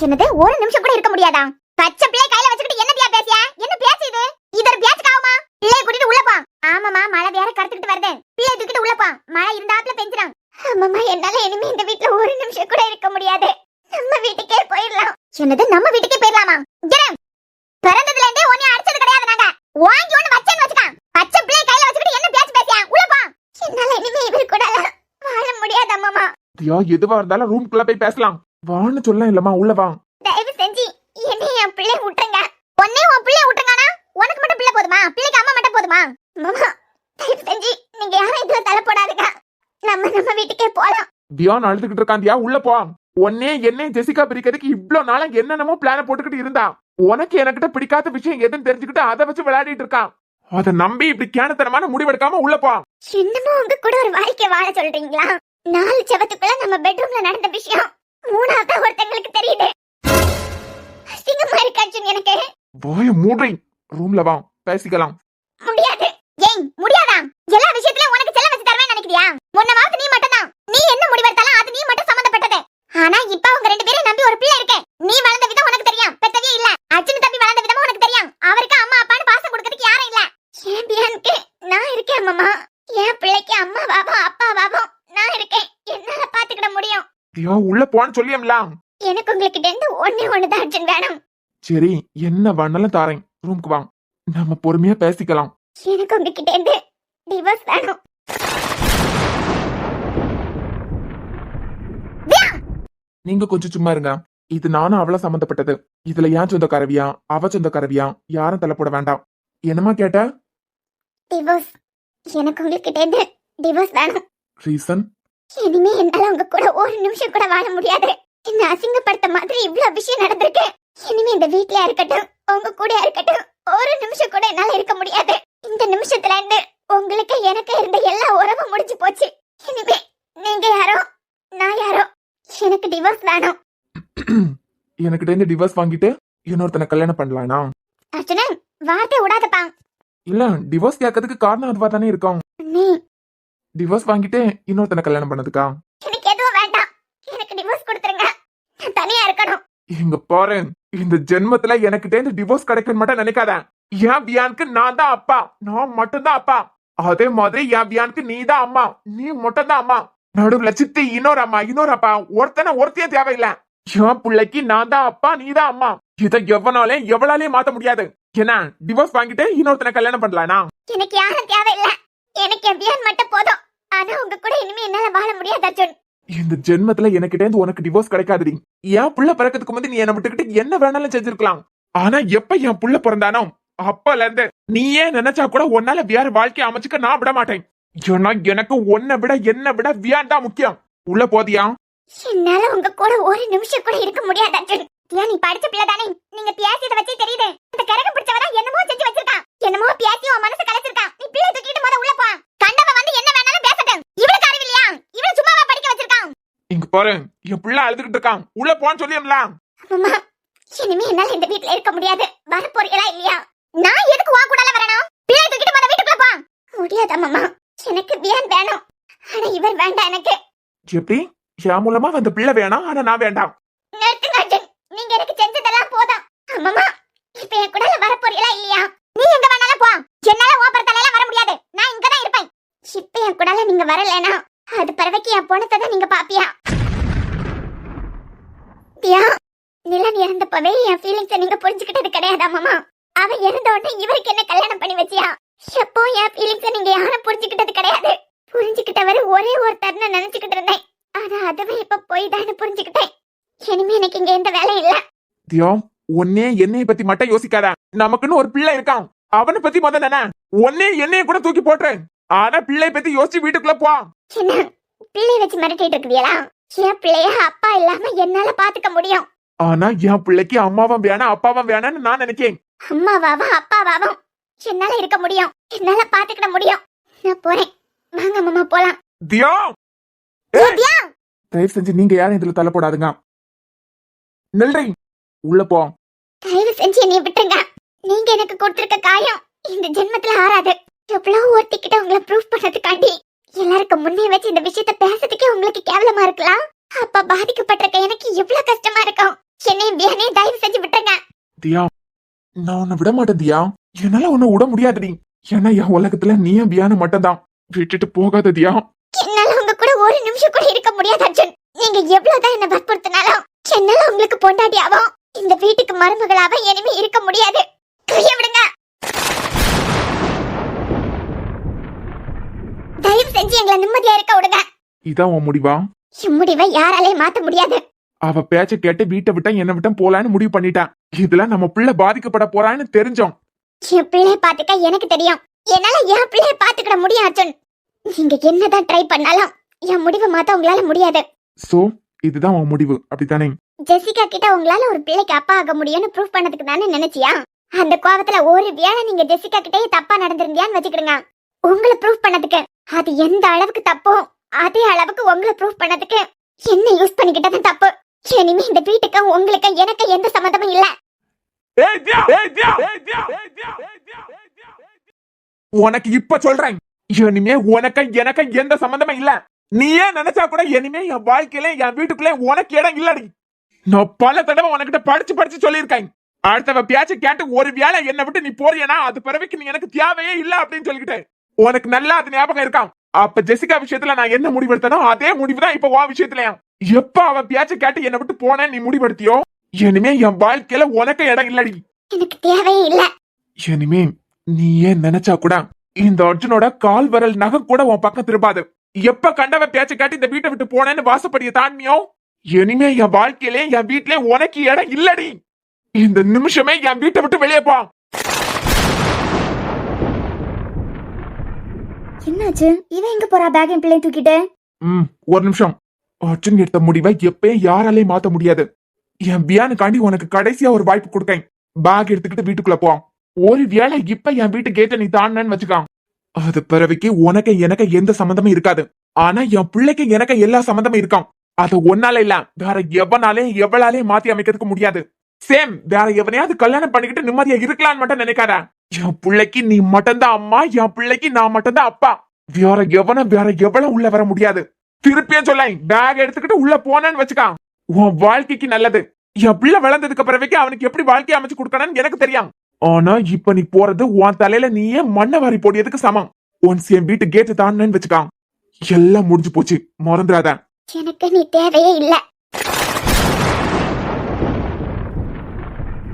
என்னது ஒரு நிமிஷம் கூட இருக்க முடியாதா? பச்சை பிள்ளை கையில வச்சுக்கிட்டு என்ன தியா பேசியா? என்ன பேச்சு இது? இதர் பேச்சுக்காவுமா? பிள்ளைய கூட்டிட்டு உள்ள போ. ஆமாமா மழை வேற கறந்துக்கிட்டு வருது. பிள்ளைய தூக்கிட்டு உள்ள போ. மழை இருந்தாப்ல பெஞ்சிரும். ஆமாமா என்னால இனிமே இந்த வீட்ல ஒரு நிமிஷம் கூட இருக்க முடியாது. நம்ம வீட்டுக்கே போயிடலாம். என்னது நம்ம வீட்டுக்கே போயிடலாமா? பிறந்ததுல இருந்தே உன்னை அடிச்சது கிடையாது நாங்க. வாங்கி ஒண்ணு வச்சேன்னு வச்சுக்க. பச்சை பிள்ளை கையில வச்சுக்கிட்டு என்ன பேச்சு பேசியா? உள்ள போ. என்னால இனிமே இவர் கூட வாழ முடியாது அம்மாமா. தியா எதுவா இருந்தாலும் ரூம்குள்ள போய் பேசலாம். வான்னு சொல்ல இல்லம்மா. உள்ள வா. தயவு செஞ்சு என்னை என் பிள்ளை விட்டுருங்க. உன்னை உன் பிள்ளை விட்டுருங்கனா உனக்கு மட்டும் பிள்ளை போதுமா? பிள்ளைக்கு அம்மா மட்டும் போதுமா? மாமா தயவு செஞ்சு நீங்க யாரும் இதுல தலை போடாதீங்க. நம்ம வீட்டுக்கே போலாம். தியான் அழுதுகிட்டு இருக்கான். தியா உள்ள போ. உன்னே என்னை ஜெசிகா பிரிக்கிறதுக்கு இவ்வளவு நாளா என்னென்னமோ பிளான போட்டுக்கிட்டு இருந்தா. உனக்கு எனக்கிட்ட பிடிக்காத விஷயம் எதுன்னு தெரிஞ்சுக்கிட்டு அதை வச்சு விளையாடிட்டு இருக்கான். அதை நம்பி இப்படி கேனத்தனமான முடிவெடுக்காம உள்ள போ. என்னமோ உங்க கூட ஒரு வாழ்க்கை வாழ சொல்றீங்களா? 4 செவத்துக்குள்ள நம்ம பெட்ரூம்ல நடந்த விஷயம் 3ஆவது ஒருத்தங்களுக்கு தெரியுது. அசிங்கமா இருக்காச்சு எனக்கு. போய மூடி. ரூம்ல வா பேசிக்கலாம். முடியாது. ஏன் முடியாதா? எல்லா விஷயத்திலயும் உனக்கு செல்ல வச்சு தருவேன்னு நினைக்கிறியா? முன்னவாவது நீ மட்டும்தான். நீ என்ன முடிவெடுத்தாலும் அது நீ மட்டும் சம்பந்தப்பட்டது. ஆனா இப்ப அவங்க 2 பேரையும் நம்பி ஒரு பிள்ளை இருக்கு. நீ வளர்ந்த விதம் உனக்கு தெரியும். பெத்தவே இல்ல. அர்ஜுன் தம்பி வளர்ந்த விதமும் உனக்கு தெரியும். அவருக்கு அம்மா அப்பான்னு பாசம் கொடுக்கிறதுக்கு யாரும் இல்ல. என் பியானுக்கு நான் இருக்கேன் மாமா. என் பிள்ளைக்கு அம்மா பாபா அப்பா பாபா நான் இருக்கேன். என்னால பாத்துக்கிட முடியும். தியா உள்ள போன்னு சொல்லியம்ல. எனக்கு உங்ககிட்ட இருந்து ஒண்ணுதான் அர்ஜுன் வேணும். சரி என்ன வேணாலும் தாரேன். ரூம்க்கு வா. நம்ம பொறுமையா பேசிக்கலாம். எனக்கு உங்ககிட்ட இருந்து டிவோர்ஸ் வேணும். நீங்க கொஞ்சம் சும்மா இருங்க. இது நானும் அவள சம்பந்தப்பட்டது. இதுல ஏன் சொந்தக்காரவியா அவ சொந்தக்காரவியா யாரும் தலை போட வேண்டாம். என்னமா கேட்ட? டிவோர்ஸ். எனக்கு உங்ககிட்ட இருந்து டிவோர்ஸ் வேணும். ரீசன்? இனிமே என்னால உங்க கூட ஒரு நிமிஷம் கூட வாழ முடியாது. என்ன அசிங்கப்படுத்த மாதிரி இவ்வளவு விஷயம் நடந்திருக்கு. இனிமே இந்த வீட்லயா இருக்கட்டும் உங்க கூட இருக்கட்டும் ஒரு நிமிஷம் கூட என்னால இருக்க முடியாது. இந்த நிமிஷத்துல இருந்து உங்களுக்கு எனக்கு இருந்த எல்லா உறவும் முடிஞ்சு போச்சு. இனிமே நீங்க யாரோ நான் யாரோ. எனக்கு டிவோர்ஸ் வேணும். எனக்கிட்ட இருந்து டிவோர்ஸ் வாங்கிட்டு இன்னொருத்தனை கல்யாணம் பண்ணலானா? அர்ஜுனா வார்த்தை விடாதப்பா. இல்ல டிவோர்ஸ் கேட்கறதுக்கு காரணம் அதுவா தானே இருக்கும். நீ டிவோர்ஸ் வாங்கிட்டு இன்னொருத்தனை கல்யாணம் பண்ணதுக்கா? எனக்கு எதுவும் வேண்டாம். எனக்கு டிவோர்ஸ் கொடுத்துருங்க. நான் தனியா இருக்கணும். இங்க பாரு, இந்த ஜென்மத்துல எனக்கிட்ட இருந்து டிவோர்ஸ் கிடைக்கும் மட்டும் நினைக்காத. என் வியானுக்கு நான் தான் அப்பா. நான் மட்டும்தான் அப்பா. அதே மாதிரி என் வியானுக்கு நீ தான் அம்மா. நீ மட்டும் தான் அம்மா. நடுவுல சித்தி இன்னொரு அம்மா இன்னொரு அப்பா ஒருத்தையும் தேவையில்லை. என் பிள்ளைக்கு நான் தான் அப்பா நீ தான் அம்மா. இதை எவ்வளவு மாத்த முடியாது. என்ன டிவோர்ஸ் வாங்கிட்டு இன்னொருத்தனை கல்யாணம் பண்ணலானா? எனக்கு யாரும் தேவையில்லை. எனக்கு என் வியான் மட்டும் போதும். ஆனா உங்க கூட இனிமே என்னால வாழ முடியாது அர்ஜுன். இந்த ஜென்மத்துல எனக்கிட்ட இருந்து உனக்கு டிவோர்ஸ் கிடைக்காதுடி. என் புள்ள பிறக்கிறதுக்கு முந்தி நீ என்ன விட்டுக்கிட்டு என்ன வேணாலும் செஞ்சிருக்கலாம். ஆனா எப்ப என் புள்ள பிறந்தானோ அப்பல இருந்து நீயே நினைச்சா கூட உன்னால வேற வாழ்க்கைய அமைச்சுக்க நான் விட மாட்டேன். ஏன்னா எனக்கு உன்னை விட என்ன விட வியான் தான் முக்கியம். உள்ள போதியா? என்னால உங்க கூட ஒரு நிமிஷம் கூட இருக்க முடியாது அர்ஜுன். ஏன் நீ படிச்ச பிள்ளை தானே? நீங்க பேசியத வச்சே தெரியுது. இந்த கரக பிடிச்சவனா என்னமோ செஞ்சு வச்சிருக்கான். என்னமோ பேசி உன் மனசு கலச்சிருக்கான். நீ பிள்ளை தூக்கிட்டு முத உள்ள போ. கண்டவ வந்து என்ன வேணாலும் பேசட்டும். இவளுக்கு அறிவில்லையா? இவள சும்மாவா படிக்க வச்சிருக்கான். இங்க பாரு, என் பிள்ளை அழுதுகிட்டு இருக்கான். உள்ள போன்னு சொல்லியம்ல. அம்மா இனிமே என்னால இந்த வீட்ல இருக்க முடியாது. வர போறீங்களா இல்லையா? நான் எதுக்கு வா கூடல வரணும்? பிள்ளை தூக்கிட்டு முத வீட்டுக்குள்ள போ. முடியாது அம்மா. எனக்கு வியான் வேணும். ஆனா இவர் வேண்டாம் எனக்கு. எப்படி? என் மூலமா அந்த பிள்ளை வேணாம் ஆனா நான் வேண்டாம். நிறுத்துங்க அர்ஜுன். நீங்க எனக்கு செஞ்சதெல்லாம் போதும். அம்மா இப்ப என் கூட வர போறீங்களா இல்லையா? நீ எங்க வேணாலும் போ. என்னால ஓபர் தலையில வர முடியாது. நான் இங்க தான் இருப்பேன். இப்ப என் கூட நீங்க வரலனா அது பரவைக்கு என் பொண்ணத்தை தான் நீங்க பாப்பியா? பியா நிலன் இறந்தப்பவே என் ஃபீலிங்ஸை நீங்க புரிஞ்சுக்கிட்டது கிடையாதா மாமா? அவ இறந்த உடனே இவருக்கு என்ன கல்யாணம் பண்ணி வச்சியா? எப்போ என் ஃபீலிங்ஸை நீங்க யாரும் புரிஞ்சுக்கிட்டது கிடையாது. புரிஞ்சுக்கிட்டவர் ஒரே ஒருத்தர்னு நினைச்சுக்கிட்டு இருந்தேன். ஆனா அதுவே இப்ப போய் தான் புரிஞ்சுக்கிட்டேன். இனிமே எனக்கு இங்க எந்த வேலை இல்ல. தியா ஒன்னே என்னைய பத்தி மட்டும் யோசிக்காத. நமக்குன்னு ஒரு பிள்ளை இருக்கான். அவனை பத்தி முதல்ல என்ன ஒன்னே என்னைய கூட தூக்கி போட்டுறேன். ஆனா பிள்ளை பத்தி யோசிச்சு வீட்டுக்குள்ள போ. என்ன பிள்ளை வச்சு மிரட்டிட்டு இருக்குவியலா? என் பிள்ளைய அப்பா இல்லாம என்னால பாத்துக்க முடியும். ஆனா என் பிள்ளைக்கு அம்மாவும் வேணாம் அப்பாவும் வேணாம்னு நான் நினைக்கிறேன். அம்மாவாவும் அப்பாவாவும் என்னால இருக்க முடியும், என்னால பாத்துக்கிட முடியும். நான் போறேன், வாங்க மாமா போலாம். தியா ஏய், தியா, தயவு செஞ்சு நீங்க யாரும் இதுல தலை போடாதுங்க. நெல்றி உள்ள போ. தயவு செஞ்சு என்னை விட்டுருங்க. நீங்க எனக்கு கொடுத்திருக்க காயம் இந்த ஜென்மத்துல ஆறாது. எவ்வளவு ஒருத்திக்கிட்ட உங்களை ப்ரூஃப் பண்ணதுக்காண்டி எல்லாருக்கும் முன்னே வச்சு இந்த விஷயத்த பேசுறதுக்கே உங்களுக்கு கேவலமா இருக்கலாம். அப்ப பாதிக்கப்பட்டிருக்க எனக்கு எவ்வளவு கஷ்டமா இருக்கும். என்னையும் பியானே தயவு செஞ்சு விட்டுருங்க. தியா நான் உன்னை விட மாட்டேன் தியா. என்னால உன்னை விட முடியாதுடி. ஏன்னா என் உலகத்துல நீயும் பியானு மட்டும்தான். விட்டுட்டு போகாத தியா. என்னால உங்க கூட ஒரு நிமிஷம் கூட இருக்க முடியாது அர்ஜுன். நீங்க எவ்வளவுதான் என்ன வற்புறுத்தினாலும் என்னால உங்களுக்கு பொண்டாட்டியாவும் இந்த வீட்டுக்கு மருமகளாவ இனிமே இருக்க முடியாது. கைய விடுங்க. தயவு செஞ்சு எங்களை நிம்மதியா இருக்க விடுங்க. இதான் உன் முடிவா? என் முடிவை யாராலையும் மாத்த முடியாது. அவ பேச்ச கேட்டு வீட்டை விட்டா என்ன விட்டா போலான்னு முடிவு பண்ணிட்டான். இதுல நம்ம பிள்ளை பாதிக்கப்பட போறான்னு தெரிஞ்சோம். என் பிள்ளைய பாத்துக்க எனக்கு தெரியும். என்னால என் பிள்ளைய பாத்துக்கிட முடியும் அர்ஜுன். நீங்க என்னதான் ட்ரை பண்ணாலும் என் முடிவை மாத்த உங்களால முடியாது. சோ இதுதான் உன் முடிவு அப்படித்தானே? ஜெசிகா கிட்ட உங்களால ஒரு பிள்ளைக்கு அப்பா ஆக முடியும்னு ப்ரூவ் பண்ணதுக்கு தானே நினைச்சியா? அந்த கோவத்துல ஒரு வேளை நீங்க ஜெசிகா கிட்டே தப்பா நடந்திருந்தியான்னு வச்சுக்கிடுங்க. உங்களை ப்ரூவ் பண்ணதுக்கு அது எந்த அளவுக்கு தப்போ அதே அளவுக்கு உங்களை ப்ரூவ் பண்ணதுக்கு என்ன யூஸ் பண்ணிக்கிட்டது தப்பு. இனிமே இந்த வீட்டுக்கு உங்களுக்கு எனக்கு எந்த சம்மந்தமும் இல்ல. உனக்கு இப்ப சொல்றேன், இனிமே உனக்கு எனக்கு எந்த சம்பந்தமும் இல்ல. நீயே நினைச்சா கூட இனிமே என் வாழ்க்கையில என் வீட்டுக்குள்ள உனக்கு இடம் இல்லடி. நான் பல தடவை உனக்கிட்ட படிச்சு சொல்லியிருக்கேன். அடுத்தவ பேச்ச கேட்டு ஒரு வேளை என்னை விட்டு நீ போறியனா அது பிறவைக்கு நீ எனக்கு தேவையே இல்ல அப்படின்னு சொல்லிக்கிட்டு உனக்கு நல்லா அது ஞாபகம் இருக்கான். அப்ப ஜெசிகா விஷயத்துல நான் என்ன முடிவெடுத்தனோ அதே முடிவுதான் இப்ப உன் விஷயத்துலயா. எப்ப அவன் பேச்ச கேட்டு என்னை விட்டு போன நீ முடிவெடுத்தியோ இனிமே என் வாழ்க்கையில உனக்கு இடம் இல்லடி. எனக்கு தேவையே இல்ல. இனிமே நீ ஏன் நினைச்சா கூட இந்த அர்ஜுனோட கால் வரல் நகை கூட உன் பக்கம் திரும்பாது. எப்ப கண்டவ பேச்ச காட்டி இந்த வீட்டை விட்டு போனேன்னு வாசப்படிய தாண்டியோ இனிமே என் வாழ்க்கையிலே என் வீட்டிலே உனக்கு இடம் இல்லடி. இந்த நிமிஷமே என் வீட்டை விட்டு வெளியே போ. என்னாச்சு? இவன் எங்க போறா பேக்கையும் பிள்ளையும் தூக்கிட்டு? ஒரு நிமிஷம். அர்ஜுன் எடுத்த முடிவை எப்பயும் யாராலையும் மாத்த முடியாது. என் பியானுக்காண்டி உனக்கு கடைசியா ஒரு வாய்ப்பு கொடுக்கேன். பேக் எடுத்துக்கிட்டு வீட்டுக்குள்ள போ. ஒரு வேளை இப்ப என் வீட்டு கேட்ட நீ தாண்டன்னு வச்சுக்கான். அது பிறவிக்கு உனக்கு எனக்கு எந்த சம்மந்தமும் இருக்காது. ஆனா என் பிள்ளைக்கு எனக்கு எல்லா சம்மந்தமும் இருக்கான். அது ஒன்னால இல்ல வேற எவனாலே எவளாலே மாத்தி அமைக்கிறதுக்கு முடியாது. சேம் வேற எவனையாவது கல்யாணம் பண்ணிக்கிட்டு நிம்மதியா இருக்கலான்னு மட்டும் நினைக்காத. என் பிள்ளைக்கு நீ மட்டும்தான் அம்மா, என் பிள்ளைக்கு நான் மட்டும்தான் அப்பா. வேற எவ்வளவு உள்ள வர முடியாது. திருப்பியும் சொல்ல பேக் எடுத்துக்கிட்டு உள்ள போனேன்னு வச்சுக்கான். உன் வாழ்க்கைக்கு நல்லது. என் பிள்ளை வளர்ந்ததுக்கு பிறகு அவனுக்கு எப்படி வாழ்க்கையை அமைச்சு கொடுக்கணும்னு எனக்கு தெரியும். ஆனா இப்ப நீ போறது உன் தலையில நீயே மண்ணை வாரி போடியதுக்கு சமம். ஒன்ஸ் என் வீட்டு கேட்டு தாண்டன்னு வச்சுக்கான் எல்லாம் முடிஞ்சு போச்சு. மறந்துடாத. எனக்கு நீ தேவையே இல்ல.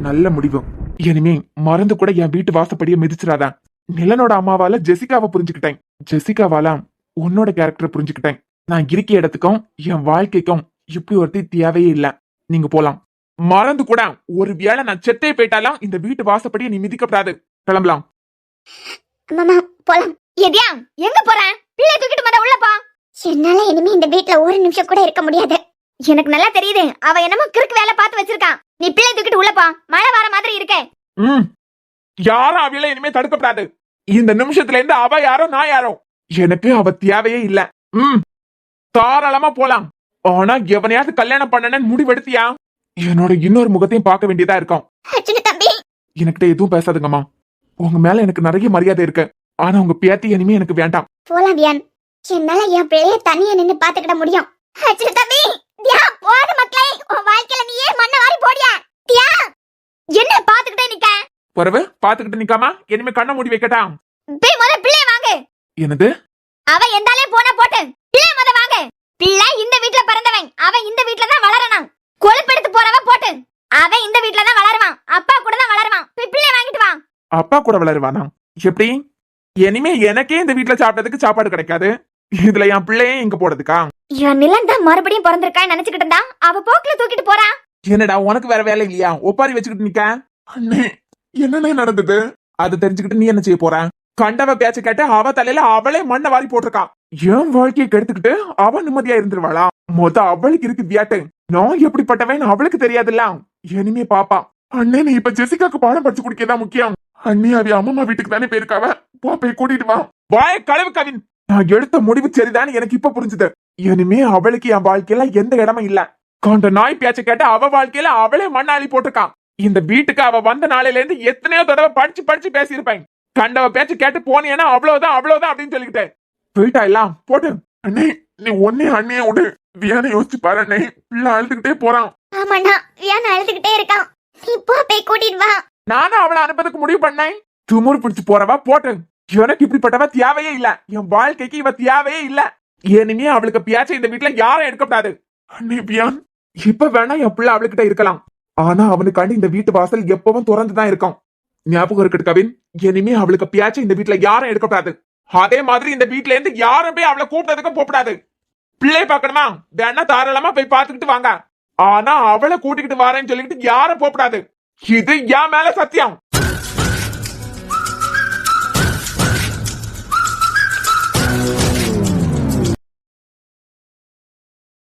நல்ல முடிவு. இனிமே மறந்து கூட என் வீட்டு வாசப்படிய மிதிச்சிடாத. நிலனோட அம்மாவால ஜெசிகாவை புரிஞ்சுக்கிட்டேன். ஜெசிகாவால உன்னோட கேரக்டரை புரிஞ்சுக்கிட்டேன். நான் இருக்க இடத்துக்கும் என் வாழ்க்கைக்கும் இப்படி ஒருத்தி தேவையே இல்ல. நீங்க போலாம். மறந்து கூட ஒரு வேளை நான் செத்தே போயிட்டாலும் இந்த வீட்டு வாசப்படியை நீ மிதிக்கப்படாது. கிளம்பலாம். மாமா போலாம். எதியா எங்க போற? பிள்ளை தூக்கிட்டு மத உள்ள போ. என்னால இனிமே இந்த வீட்ல ஒரு நிமிஷம் கூட இருக்க முடியாது. எனக்கு நல்லா தெரியுது அவ என்னமோ கிறுக்கு வேலை பார்த்து வச்சிருக்கான். நீ பிள்ளை தூக்கிட்டு உள்ள போ. மழை வர மாதிரி இருக்கே. யாரும் அவையில இனிமே தடுக்கப்படாது. இந்த நிமிஷத்துல இருந்து அவ யாரோ நான் யாரோ எனக்கு அவ தேவையே இல்ல. தாராளமா போலாம். ஆனா எவனையாவது கல்யாணம் பண்ணணும்னு முடிவெடுத்தியா என்னோட இன்னொரு முகத்தையும் பார்க்க வேண்டியதா இருக்கும். தம்பி எனக்கிட்ட எதுவும் பேசாதுங்கம்மா. உங்க மேல எனக்கு நிறைய மரியாதை இருக்கு. ஆனா உங்க பேத்தி இனிமே எனக்கு வேண்டாம். போலாம் வியான். என்னால என் பிள்ளைய தனியா நின்னு பாத்துக்கிட முடியும். தம்பி தியா போத மக்களே, உன் வாழ்க்கையில நீயே மண்ண வாரி போடியா. தியா என்ன பாத்துக்கிட்டே நிக்க? பிறகு பாத்துக்கிட்டு நிக்காம இனிமே கண்ண மூடி வைக்கட்டா? போய் முத பிள்ளை வாங்க. என்னது? அவ எந்தாலே போனா போட்டு பிள்ளை முத வாங்க. பிள்ளை இந்த வீட்ல பிறந்தவன். அவன் இந்த வீட்ல தான் வளரணும். கொழுப்பெடுத்து போறவ போட்டு அவன் இந்த வீட்ல தான் வளருவான். அப்பா கூட தான் வளருவான். போய் பிள்ளை வாங்கிட்டு வா. அப்பா கூட வளருவானா? எப்படி? இனிமே எனக்கே இந்த வீட்ல சாப்பிட்டதுக்கு சாப்பாடு கிடைக்காது. இதுல என் பிள்ளையே இங்க போறதுக்கா? என் நிலன் தான் மறுபடியும் பிறந்திருக்கான்னு நினைச்சுக்கிட்டு இருந்தா அவ போக்குல தூக்கிட்டு போறா. என்னடா உனக்கு வேற வேலை இல்லையா? ஒப்பாரி வச்சுக்கிட்டு நிக்க. அண்ணே என்னன்னே நடந்தது? அது தெரிஞ்சுக்கிட்டு நீ என்ன செய்ய போற? கண்டவ பேச்ச கேட்டு அவ தலையில அவளே மண்ணை வாரி போட்டிருக்கா. என் வாழ்க்கையை கெடுத்துக்கிட்டு அவ நிம்மதியா இருந்துருவாளா? அவளுக்கு இருக்கு வியாட்டு. நான் எப்படிப்பட்டவன் அவளுக்கு தெரியாதுல்ல. இனிமே பாப்பா. அண்ணே, நீ இப்ப ஜெசிகாக்கு பாடம் படிச்சு குடிக்கதான் முக்கியம். அண்ணி அவ அம்மா வீட்டுக்கு தானே போயிருக்காவ. போய் கூட்டிட்டு வா. வாய கழுவு கவின். நான் எடுத்த முடிவு சரிதான் எனக்கு இப்ப புரிஞ்சுது. இனிமே அவளுக்கு என் வாழ்க்கையில எந்த இடமும் இல்ல. கொண்ட நாய் பேச்ச கேட்டு அவ வாழ்க்கையில அவளே மண்ணாளி போட்டிருக்கான். இந்த வீட்டுக்கு அவ வந்த நாளையில இருந்து எத்தனையோ தடவை படிச்சு பேசியிருப்பேன். கண்டவ பேச்சு கேட்டு போனேன்னா அவ்வளவுதான் அப்படின்னு சொல்லிக்கிட்டேன். போயிட்டா எல்லாம் போட்டு. அண்ணே, நீ ஒன்னே அண்ணிய விடு. வியானை யோசிச்சு பாரு அண்ணே. பிள்ளை அழுதுகிட்டே போறான். ஆமாண்ணா, வியான் அழுதுகிட்டே இருக்கான். நீ போய் கூட்டிட்டு வா. நானும் அவளை அனுப்பதுக்கு முடிவு பண்ணேன். துமுறு பிடிச்சு போறவா போட்டு. எனக்கு இப்படிப்பட்டவ தேவையே இல்ல. என் வாழ்க்கைக்கு இவ தேவையே இல்ல. இனிமே அவளுக்கு பியாச்ச இந்த வீட்டுல யாரும் எடுக்கப்படாது. அண்ணே பியான், இப்ப வேணா என் பிள்ளை அவளுக்கிட்ட இருக்கலாம். ஆனா அவனுக்காண்டி இந்த வீட்டு வாசல் எப்பவும் திறந்துதான் இருக்கும். ஞாபகம் இருக்கட்டு கவின். இனிமே அவளுக்கு பியாச்ச இந்த வீட்டுல யாரும் எடுக்கப்படாது. அதே மாதிரி இந்த வீட்டுல இருந்து யாரும் போய் அவளை கூப்பிட்டதுக்கும் போகக்கூடாது. பிள்ளை பாக்கணுமா? வேணா தாராளமா போய் பாத்துக்கிட்டு வாங்க. ஆனா அவளை கூட்டிக்கிட்டு வரேன்னு சொல்லிக்கிட்டு யாரும் போகக்கூடாது. இது என் மேல சத்தியம்.